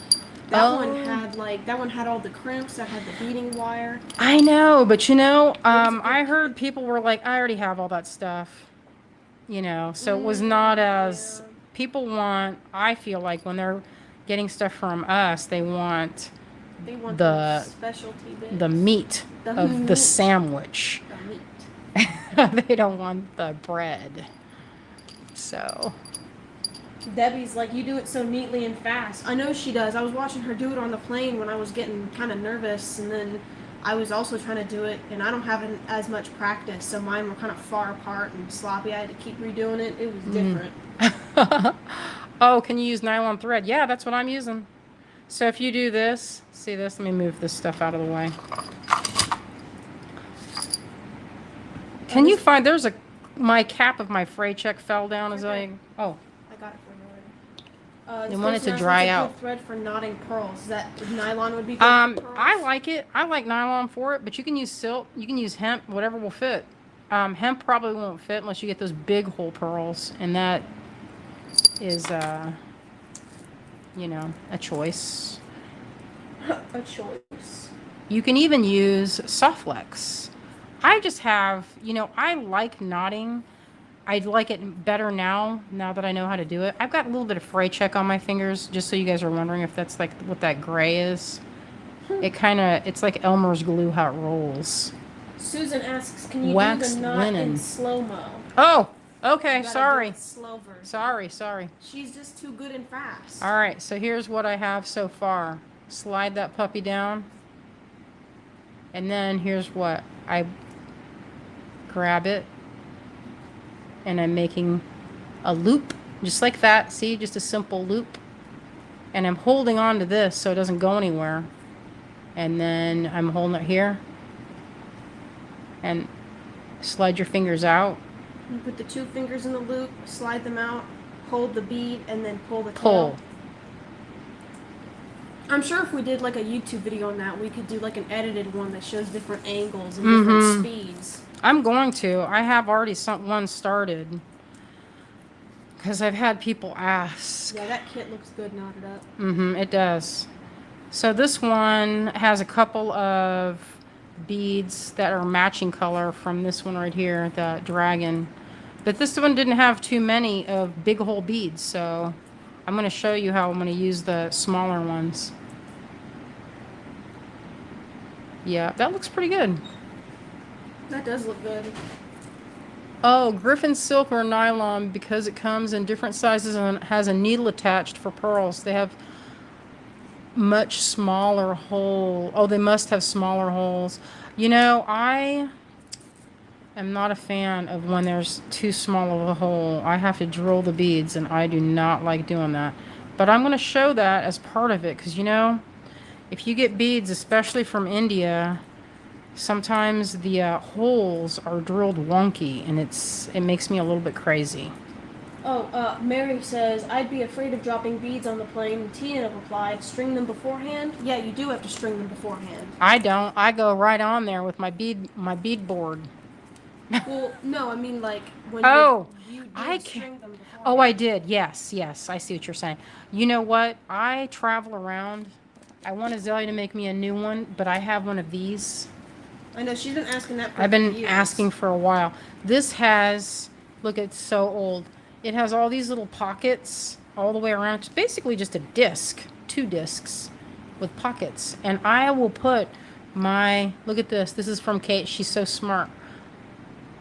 That one had all the crimps. That had the beading wire. I know, but you know, I heard people were like, I already have all that stuff. You know, so it was not as people want. I feel like when they're getting stuff from us, they want the specialty bits. the meat of the sandwich. The meat. They don't want the bread. So Debbie's like, you do it so neatly and fast. I know she does. I was watching her do it on the plane when I was getting kind of nervous, and then I was also trying to do it, and I don't have as much practice, so mine were kind of far apart and sloppy. I had to keep redoing it. It was different. Oh, can you use nylon thread? Yeah, that's what I'm using. So if you do this, see this? Let me move this stuff out of the way. Can you find, my cap of my fray check fell down as Okay. oh. I got it for you already. You want it to This dry is a out. good thread for knotting pearls. That nylon would be good for pearls? I like it. I like nylon for it, but you can use silk, you can use hemp, whatever will fit. Hemp probably won't fit unless you get those big hole pearls, and that is, you know, a choice. A choice. You can even use Softlex. I just have, you know, I like knotting. I like it better now that I know how to do it. I've got a little bit of fray check on my fingers, just so you guys are wondering if that's like what that gray is. It's like Elmer's glue, how it rolls. Susan asks, can you Waxed do the knot linen. in slow-mo? Oh, okay, You gotta sorry. do it slow version. Sorry. She's just too good and fast. All right, so here's what I have so far. Slide that puppy down. And then here's what I grab it, and I'm making a loop just like that. See, just a simple loop, and I'm holding on to this so it doesn't go anywhere, and then I'm holding it here, and slide your fingers out. You put the 2 fingers in the loop, slide them out, hold the bead, and then pull the tail. Pull. I'm sure if we did like a YouTube video on that, we could do like an edited one that shows different angles and different speeds. I'm going to. I have already one started. Because I've had people ask. Yeah, that kit looks good knotted up. It does. So this one has a couple of beads that are matching color from this one right here, the dragon. But this one didn't have too many of big hole beads, so I'm going to show you how I'm going to use the smaller ones. Yeah, that looks pretty good. That does look good. Oh, Griffin silk or nylon, because it comes in different sizes and has a needle attached for pearls. They have much smaller hole. Oh, they must have smaller holes. You know, I am not a fan of when there's too small of a hole. I have to drill the beads, and I do not like doing that. But I'm going to show that as part of it, because, you know, if you get beads, especially from India, sometimes the holes are drilled wonky, and it makes me a little bit crazy. Oh, Mary says, I'd be afraid of dropping beads on the plane. Tina replied, string them beforehand? Yeah, you do have to string them beforehand. I don't. I go right on there with my bead board. Well, no, I mean like when you string them beforehand. Oh, I did. Yes, I see what you're saying. You know what? I travel around. I want Azalea to make me a new one, but I have one of these. I know, she's been asking that for I've been years. asking for a while. This has, look, it's so old. It has all these little pockets all the way around. It's basically just a disc, 2 discs with pockets. And I will put look at this. This is from Kate. She's so smart.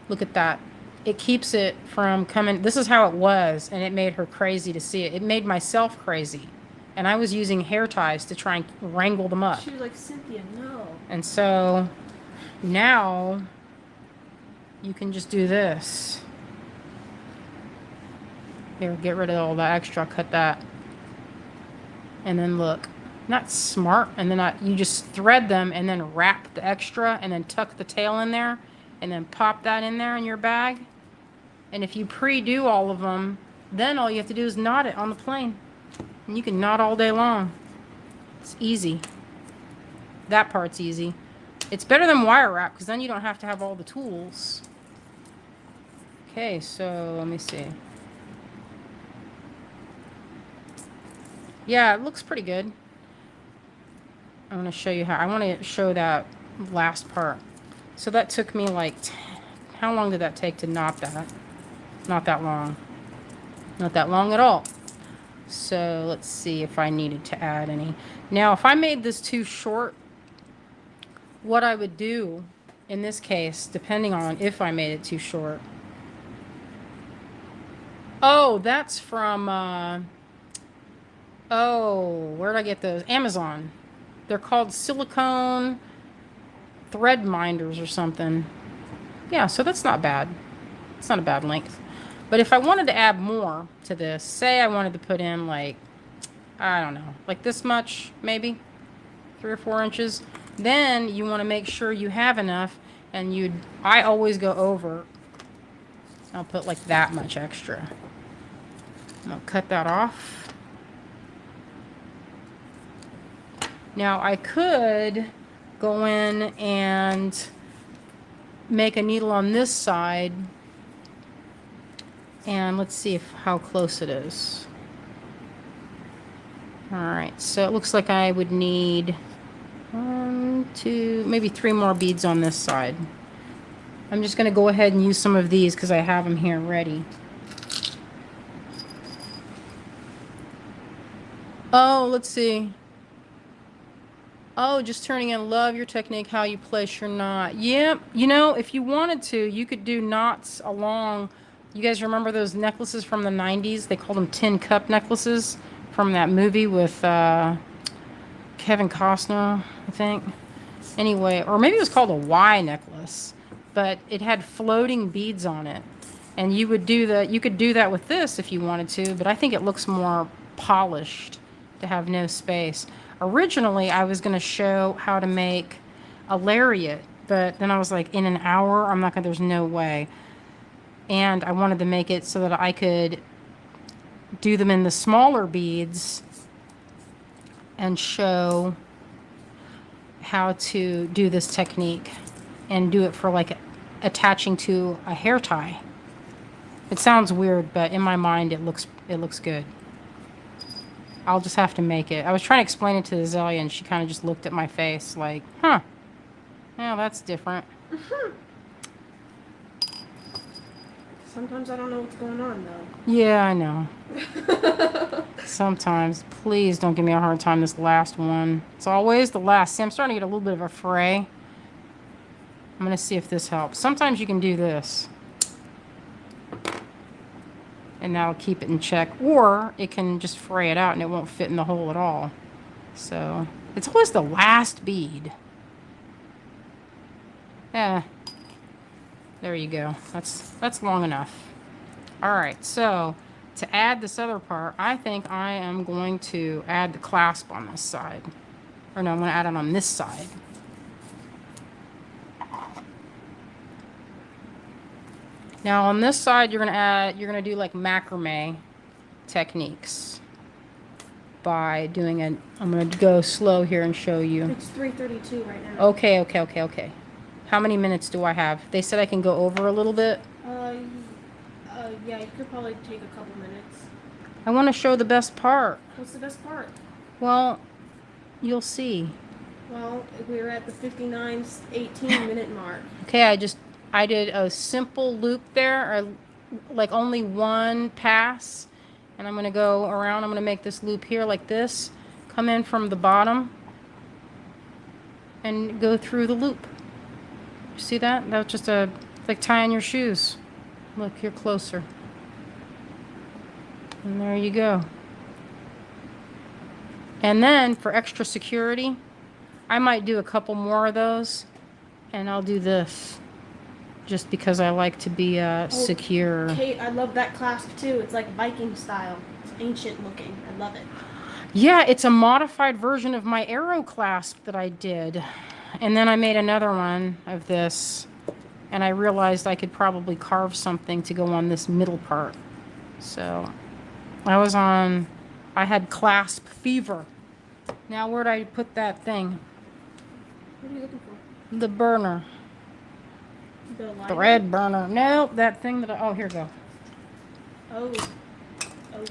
Look at that. It keeps it from coming. This is how it was, and it made her crazy to see it. It made myself crazy. And I was using hair ties to try and wrangle them up. She was like, Cynthia, no. And so now you can just do this. Here, get rid of all that extra, cut that. And then look, not smart. And then you just thread them and then wrap the extra and then tuck the tail in there and then pop that in there in your bag. And if you pre-do all of them, then all you have to do is knot it on the plane. And you can knot all day long. It's easy. That part's easy. It's better than wire wrap because then you don't have to have all the tools. Okay, so let me see. Yeah, it looks pretty good. I want to show you how. I want to show that last part. So that took me like, how long did that take to knot that? Not that long. Not that long at all. So let's see if I needed to add any. Now, if I made this too short, what I would do in this case, depending on if I made it too short. Oh, that's from, where did I get those? Amazon. They're called silicone thread minders or something. Yeah, so that's not bad. It's not a bad length. But if I wanted to add more to this, say I wanted to put in like, I don't know, like this much, maybe 3 or 4 inches, then you want to make sure you have enough, and I always go over. I'll put like that much extra. I'll cut that off. Now I could go in and make a needle on this side, and let's see how close it is. Alright, so it looks like I would need 1, 2, maybe 3 more beads on this side. I'm just going to go ahead and use some of these because I have them here ready. Oh, let's see. Oh, just turning in, love your technique, how you place your knot. Yep, you know, if you wanted to, you could do knots along. You guys remember those necklaces from the 90s? They called them tin cup necklaces from that movie with Kevin Costner, I think. Anyway, or maybe it was called a Y necklace, but it had floating beads on it. And you would do that. You could do that with this if you wanted to, but I think it looks more polished to have no space. Originally, I was going to show how to make a lariat, but then I was like, in an hour, there's no way. And I wanted to make it so that I could do them in the smaller beads and show how to do this technique and do it for like attaching to a hair tie. It sounds weird, but in my mind it looks good. I'll just have to make it. I was trying to explain it to Azalea and she kind of just looked at my face like, huh, yeah, that's different. Sometimes I don't know what's going on though. Yeah, I know. Sometimes. Please don't give me a hard time this last one. It's always the last. See, I'm starting to get a little bit of a fray. I'm going to see if this helps. Sometimes you can do this. And that'll keep it in check. Or it can just fray it out and it won't fit in the hole at all. So, it's always the last bead. Yeah. There you go. That's long enough. All right, so to add this other part, I think I am going to add the clasp on this side. Or no, I'm going to add it on this side. Now on this side, you're going to do like macrame techniques by doing I'm going to go slow here and show you. It's 3:32 right now. Okay. How many minutes do I have? They said I can go over a little bit. Yeah, you could probably take a couple minutes. I want to show the best part. What's the best part? Well, you'll see. Well, we're at the 59:18 minute mark. Okay, I did a simple loop there, or like only one pass, and I'm going to go around. I'm going to make this loop here like this, come in from the bottom, and go through the loop. See that? That was just like tying your shoes. Look, you're closer. And there you go. And then for extra security, I might do a couple more of those, and I'll do this just because I like to be secure. Kate, I love that clasp too. It's like Viking style. It's ancient looking. I love it. Yeah, it's a modified version of my arrow clasp that I did. And then I made another one of this, and I realized I could probably carve something to go on this middle part. So I had clasp fever. Now where'd I put that thing? What are you looking for? The burner. The lighter? Thread burner. No, that thing that oh, here we go. Oh, yeah.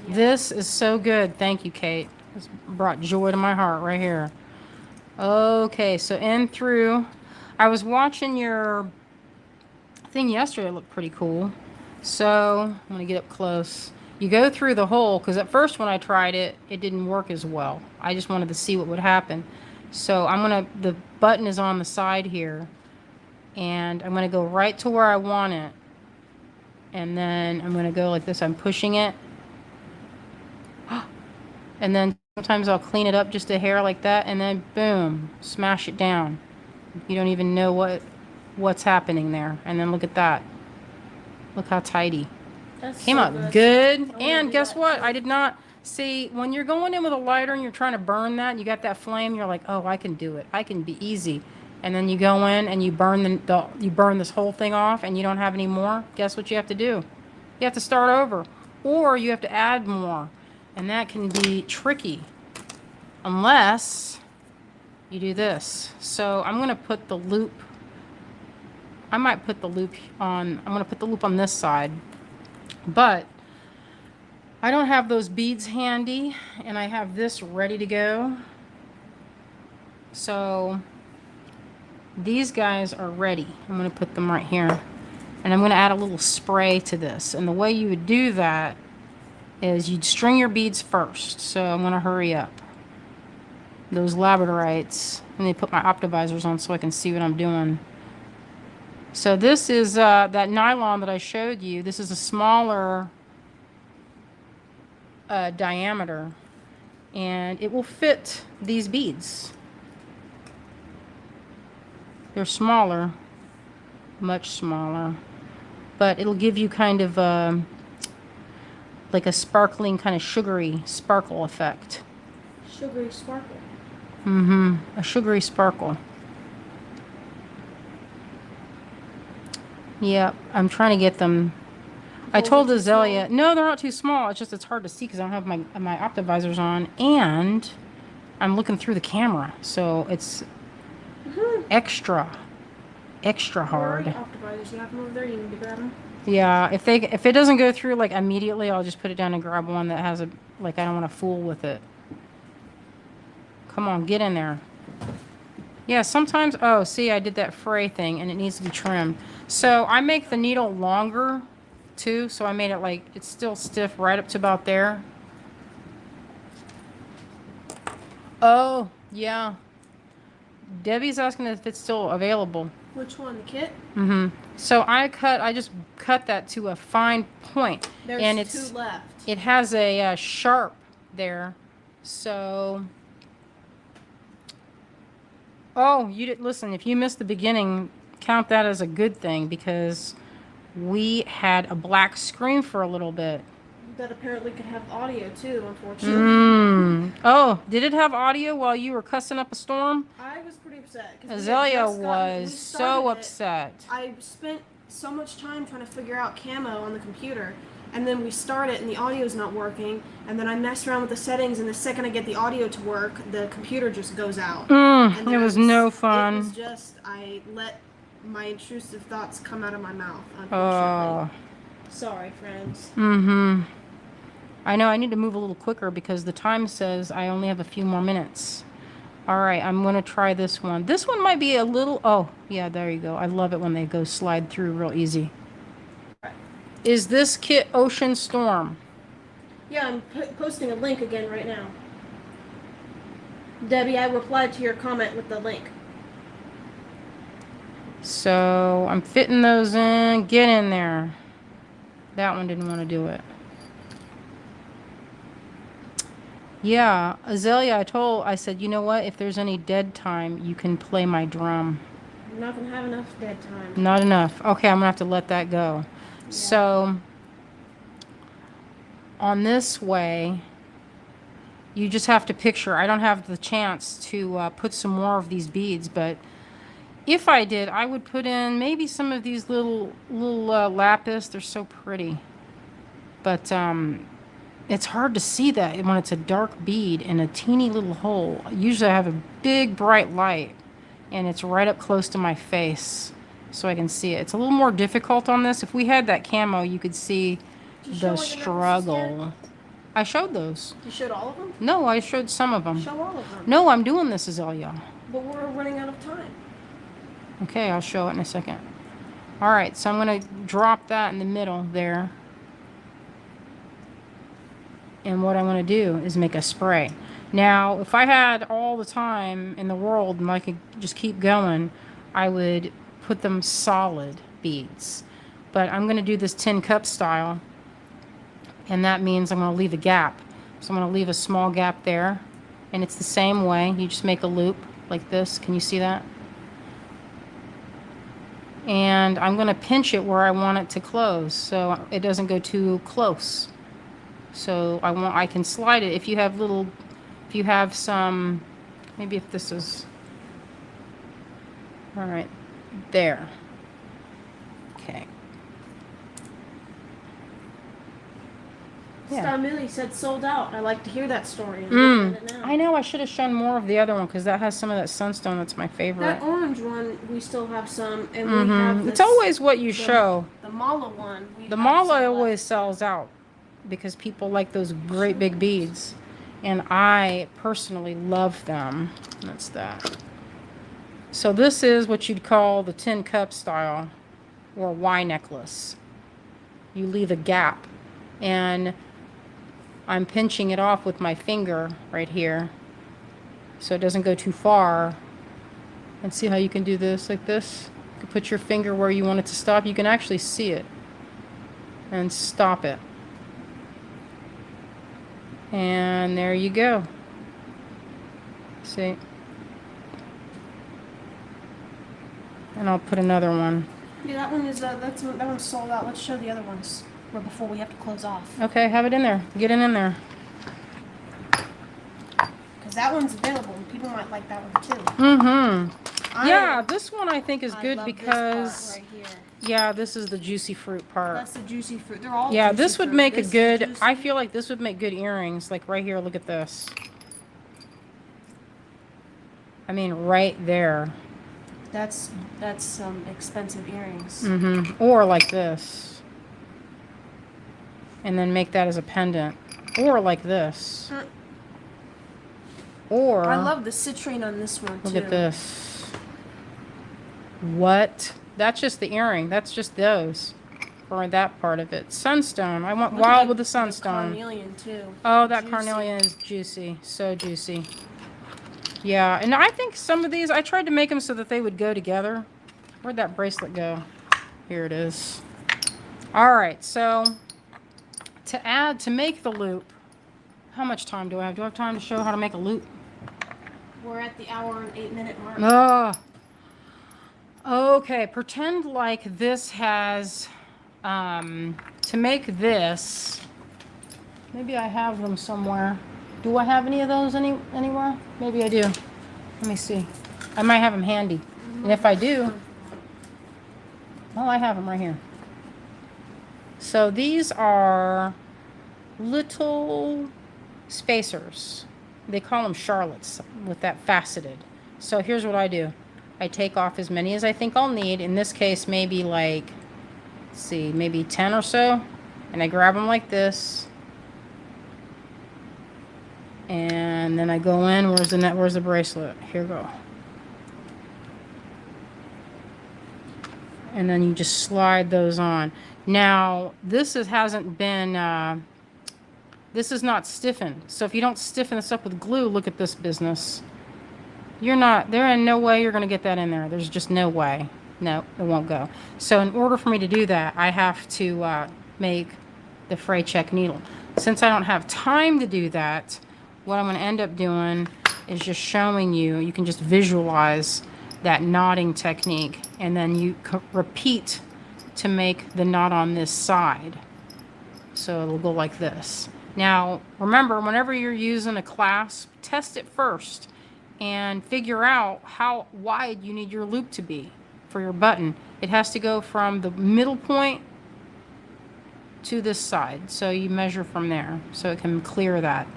This is so good. Thank you, Kate. This brought joy to my heart right here. Okay, so in through. I was watching your thing yesterday. It looked pretty cool. So I'm going to get up close. You go through the hole, because at first when I tried it, it didn't work as well. I just wanted to see what would happen. So the button is on the side here, and I'm going to go right to where I want it. And then I'm going to go like this. I'm pushing it. And then sometimes I'll clean it up just a hair like that, and then boom, smash it down. You don't even know what's happening there. And then look at that. Look how tidy. That's Came so out good. I And do guess that what? too. I did not see, when you're going in with a lighter and you're trying to burn that, and you got that flame, you're like, oh, I can do it. I can be easy. And then you go in and you burn you burn this whole thing off, and you don't have any more. Guess what you have to do? You have to start over, or you have to add more, and that can be tricky unless you do this. So I'm going to put the loop. I might put the loop on. I'm going to put the loop on this side, but I don't have those beads handy, and I have this ready to go. So these guys are ready. I'm going to put them right here, and I'm going to add a little spray to this. And the way you would do that is you'd string your beads first. So I'm going to hurry up. Those labradorites. Let me put my optivisors on so I can see what I'm doing. So this is that nylon that I showed you. This is a smaller diameter, and it will fit these beads. They're smaller, much smaller, but it'll give you kind of like a sparkling, kind of sugary sparkle effect. Sugary sparkle. A sugary sparkle. Yeah, I'm trying to get them. I told Azalea, no, they're not too small. It's just it's hard to see because I don't have my optivisors on, and I'm looking through the camera, so it's extra hard. Optimizers, you have them over there. You need to grab them. Yeah, if it doesn't go through like immediately, I'll just put it down and grab one that has a, like, I don't want to fool with it. Come on, get in there. Yeah, sometimes, oh, see, I did that fray thing and it needs to be trimmed. So I make the needle longer too, so I made it like, it's still stiff right up to about there. Oh, yeah. Debbie's asking if it's still available. Which one? The kit? Mm-hmm. So I just cut that to a fine point. There's and it's, 2 left. it has a sharp there. So, oh, you didn't listen. If you missed the beginning, count that as a good thing because we had a black screen for a little bit. That apparently could have audio too, unfortunately. Oh, did it have audio while you were cussing up a storm? I was pretty upset. 'Cause we had Azalea just was we so started it. upset. I spent so much time trying to figure out camo on the computer, and then we start it and the audio's not working, and then I mess around with the settings, and the second I get the audio to work, the computer just goes out. And It then was no It fun. was just, I let my intrusive thoughts come out of my mouth, unfortunately. Oh. Sorry, friends. I know I need to move a little quicker because the time says I only have a few more minutes. All right, I'm going to try this one. This one might be a little, oh, yeah, there you go. I love it when they go slide through real easy. Is this kit Ocean Storm? Yeah, I'm posting a link again right now. Debbie, I replied to your comment with the link. So I'm fitting those in. Get in there. That one didn't want to do it. Yeah, Azalea, I said, you know what? If there's any dead time, you can play my drum. I'm not gonna have enough dead time. Not enough. Okay, I'm gonna have to let that go. Yeah. So on this way, you just have to picture. I don't have the chance to put some more of these beads, but if I did, I would put in maybe some of these little lapis. They're so pretty, but it's hard to see that when it's a dark bead in a teeny little hole. Usually I have a big bright light and it's right up close to my face so I can see it. It's a little more difficult on this. If we had that camo, you could see the struggle. I showed those. You showed all of them? No, I showed some of them. Show all of them. No, I'm doing this, Azalea. But we're running out of time. Okay, I'll show it in a second. All right, so I'm going to drop that in the middle there. And what I'm going to do is make a spray. Now, if I had all the time in the world and I could just keep going, I would put them solid beads. But I'm going to do this tin cup style. And that means I'm going to leave a gap. So I'm going to leave a small gap there. And it's the same way. You just make a loop like this. Can you see that? And I'm going to pinch it where I want it to close so it doesn't go too close. So I can slide it. If you have some, maybe if this is, all right, there. Okay. Yeah. Star Millie said sold out. I like to hear that story. I know I should have shown more of the other one because that has some of that sunstone that's my favorite. That orange one, we still have some, and we have this, it's always what you show. The mala one. The mala always sells out because people like those great big beads, and I personally love them. That's that. So this is what you'd call the tin cup style or Y necklace. You leave a gap, and I'm pinching it off with my finger right here so it doesn't go too far. And see how you can do this like this? You can put your finger where you want it to stop. You can actually see it and stop it. And there you go. See? And I'll put another one. Yeah, that one is that one's sold out. Let's show the other ones before we have to close off. Okay, have it in there. Get it in there. Because that one's available, and people might like that one too. Yeah, this one I think is good love because this part right here. yeah, this is the juicy fruit part. That's the juicy fruit. They're all Yeah, juicy this would fruit. make This a is good, juicy. I feel like this would make good earrings. Like right here, look at this. I mean, right there. That's some expensive earrings. Or like this. And then make that as a pendant. Or like this. Or I love the citrine on this one too. look at this. What? That's just the earring. That's just those. For that part of it. Sunstone. I want Look wild at with the sunstone. Carnelian too. Oh, that Juicy. carnelian is juicy. So juicy. Yeah, and I think some of these, I tried to make them so that they would go together. Where'd that bracelet go? Here it is. All right, so to make the loop, how much time do I have? Do I have time to show how to make a loop? We're at the hour and 8-minute mark. Okay, pretend like this has, to make this, maybe I have them somewhere. Do I have any of those anywhere? Maybe I do. Let me see. I might have them handy. And if I do, well, I have them right here. So these are little spacers. They call them Charlottes with that faceted. So here's what I do. I take off as many as I think I'll need. In this case, maybe like, let's see, maybe 10 or so. And I grab them like this. And then I go in. Where's the net? Where's the bracelet? Here we go. And then you just slide those on. Now, this hasn't been, this is not stiffened. So if you don't stiffen this up with glue, look at this business. There in no way you're going to get that in there. There's just no way. No, it won't go. So in order for me to do that, I have to make the fray check needle. Since I don't have time to do that, what I'm going to end up doing is just showing you. You can just visualize that knotting technique, and then you repeat to make the knot on this side. So it'll go like this. Now, remember, whenever you're using a clasp, test it first and figure out how wide you need your loop to be for your button. It has to go from the middle point to this side. So you measure from there so it can clear that.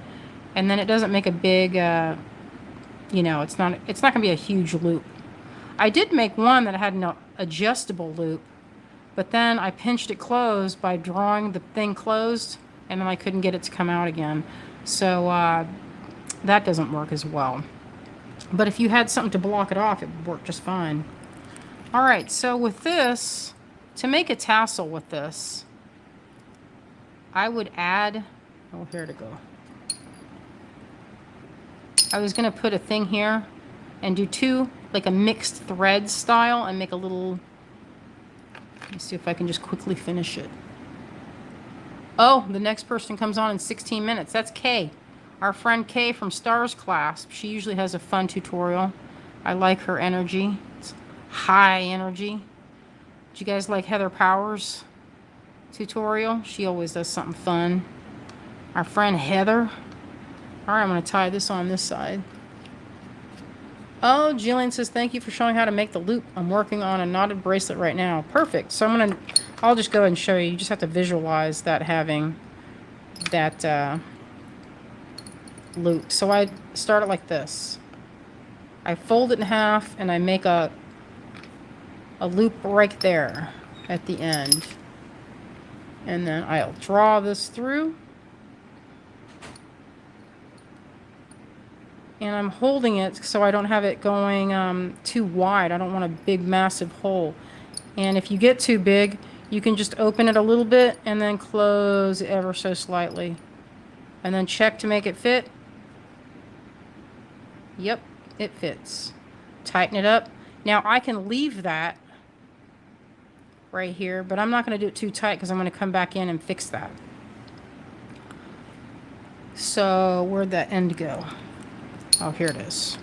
And then it doesn't make a big, you know, it's not going to be a huge loop. I did make one that had an adjustable loop, but then I pinched it closed by drawing the thing closed, and then I couldn't get it to come out again. So that doesn't work as well. But if you had something to block it off, it would work just fine. All right, so with this, to make a tassel with this, I would add, oh, here to go. I was going to put a thing here and do two, like a mixed thread style, and make a little, let me see if I can just quickly finish it. Oh, the next person comes on in 16 minutes. That's Kay. Our friend Kay from Stars Clasp. She usually has a fun tutorial. I like her energy. It's high energy. Do you guys like Heather Powers' tutorial? She always does something fun. Our friend Heather. All right, I'm going to tie this on this side. Oh, Jillian says, thank you for showing how to make the loop. I'm working on a knotted bracelet right now. Perfect. So I'll just go ahead and show you. You just have to visualize that having that loop. So I start it like this. I fold it in half and I make a loop right there at the end. And then I'll draw this through. And I'm holding it so I don't have it going too wide. I don't want a big, massive hole. And if you get too big, you can just open it a little bit and then close ever so slightly. And then check to make it fit. Yep, it fits. Tighten it up. Now I can leave that right here, but I'm not going to do it too tight because I'm going to come back in and fix that. So where'd that end go? Oh, here it is.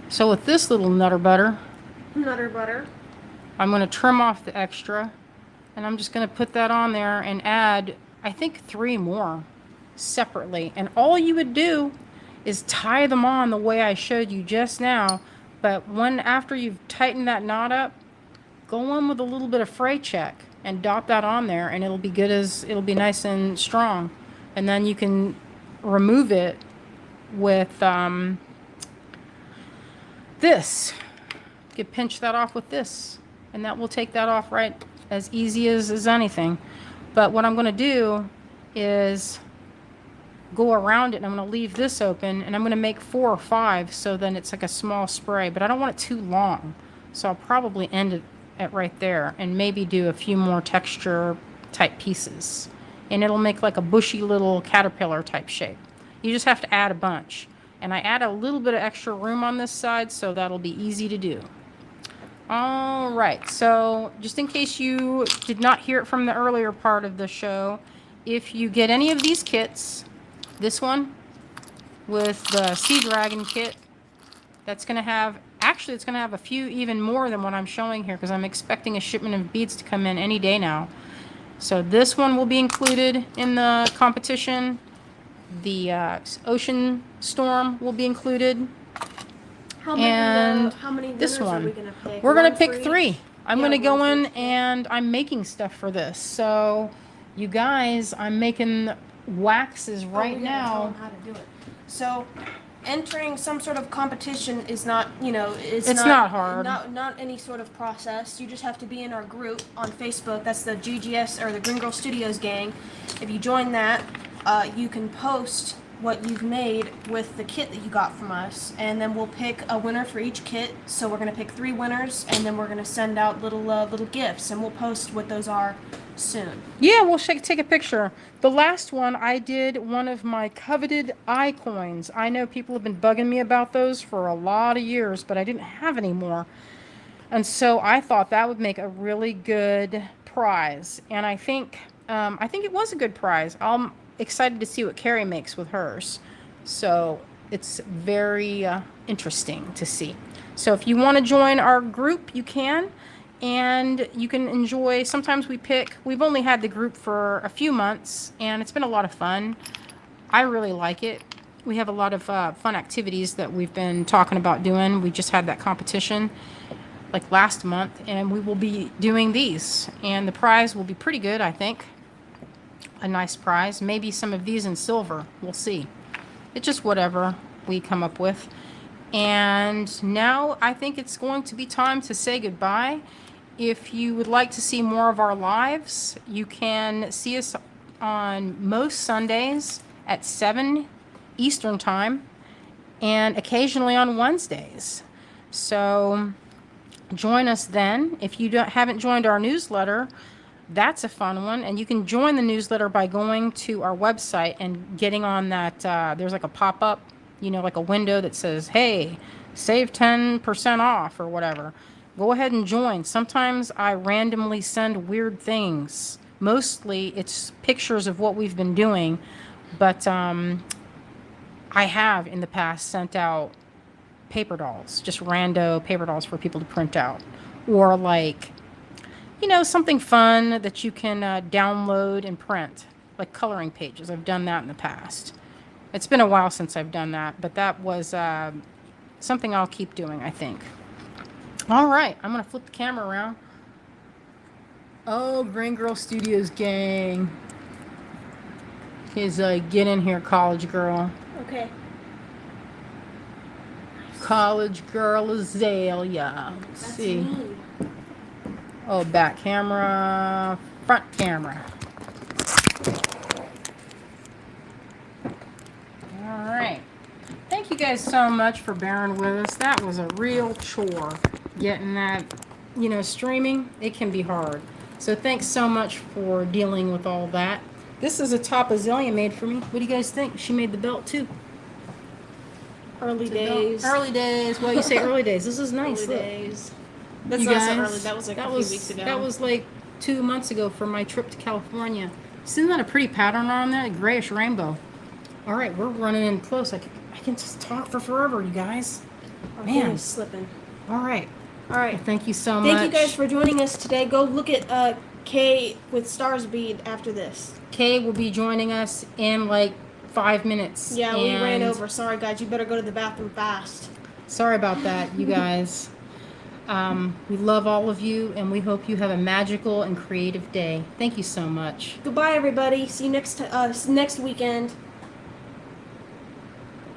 So with this little nutter butter, I'm going to trim off the extra, and I'm just going to put that on there and add, I think, 3 more separately. And all you would do is tie them on the way I showed you just now. But after you've tightened that knot up, go in with a little bit of fray check and dot that on there, and it'll be nice and strong. And then you can remove it with this. You could pinch that off with this, and that will take that off right as easy as anything. But what I'm going to do is go around it, and I'm going to leave this open, and I'm going to make 4 or 5, so then it's like a small spray, but I don't want it too long. So I'll probably end it at right there and maybe do a few more texture type pieces. And it'll make like a bushy little caterpillar type shape. You just have to add a bunch. And I add a little bit of extra room on this side, so that'll be easy to do. All right, so just in case you did not hear it from the earlier part of the show, if you get any of these kits, this one with the Sea Dragon kit, that's going to have, actually it's going to have a few even more than what I'm showing here, because I'm expecting a shipment of beads to come in any day now. So this one will be included in the competition. The Ocean Storm will be included. How many this winners one. are we gonna pick? We're going to One pick for each? 3. I'm Yeah, going to go one in for each. and I'm making stuff for this. So you guys, I'm making waxes right we gotta tell now. them how to do it. So, entering some sort of competition is not, you know, It's not hard. Not any sort of process. You just have to be in our group on Facebook. That's the GGS or the Green Girl Studios gang. If you join that, you can post what you've made with the kit that you got from us, and then we'll pick a winner for each kit. So we're gonna pick 3 winners, and then we're gonna send out little gifts, and we'll post what those are soon. Yeah, we'll take a picture. The last one, I did one of my coveted eye coins. I know people have been bugging me about those for a lot of years, but I didn't have any more. And so I thought that would make a really good prize. And I think it was a good prize. I'm excited to see what Carrie makes with hers. So it's very interesting to see. So if you want to join our group, you can. And you can enjoy, sometimes we've only had the group for a few months, and it's been a lot of fun. I really like it. We have a lot of fun activities that we've been talking about doing. We just had that competition like last month, and we will be doing these. And the prize will be pretty good, I think. A nice prize. Maybe some of these in silver. We'll see. It's just whatever we come up with. And now I think it's going to be time to say goodbye. If you would like to see more of our lives, you can see us on most Sundays at 7 Eastern Time and occasionally on Wednesdays. So join us then. If you haven't joined our newsletter, that's a fun one. And you can join the newsletter by going to our website and getting on that. There's like a pop-up, you know, like a window that says, hey, save 10% off or whatever. Go ahead and join. Sometimes I randomly send weird things. Mostly it's pictures of what we've been doing. But I have in the past sent out paper dolls, just rando paper dolls for people to print out. Or like, you know, something fun that you can download and print, like coloring pages. I've done that in the past. It's been a while since I've done that, but that was something I'll keep doing, I think. All right, I'm going to flip the camera around. Oh, Green Girl Studios gang. Is get in here, college girl. Okay. College girl Azalea. Let's That's see. me. Oh, back camera, front camera. All right. Thank you guys so much for bearing with us. That was a real chore getting that, you know, streaming. It can be hard. So thanks so much for dealing with all that. This is a top Azalea made for me. What do you guys think? She made the belt too. Early days. Early days. Well, you say early days. This is nice. Early Look. days. That's You not so guys, early. That was like a few weeks ago. That was like 2 months ago for my trip to California. Isn't that a pretty pattern on that? A grayish rainbow. All right, we're running in close. I can just talk for forever, you guys. Our Man. game is slipping. All right. All right. Well, thank you so much. Thank you guys for joining us today. Go look at Kay with Stars Bead after this. Kay will be joining us in like 5 minutes. Yeah, we ran and over. Sorry, guys. You better go to the bathroom fast. Sorry about that, you guys. We love all of you, and we hope you have a magical and creative day. Thank you so much. Goodbye, everybody. See you next weekend.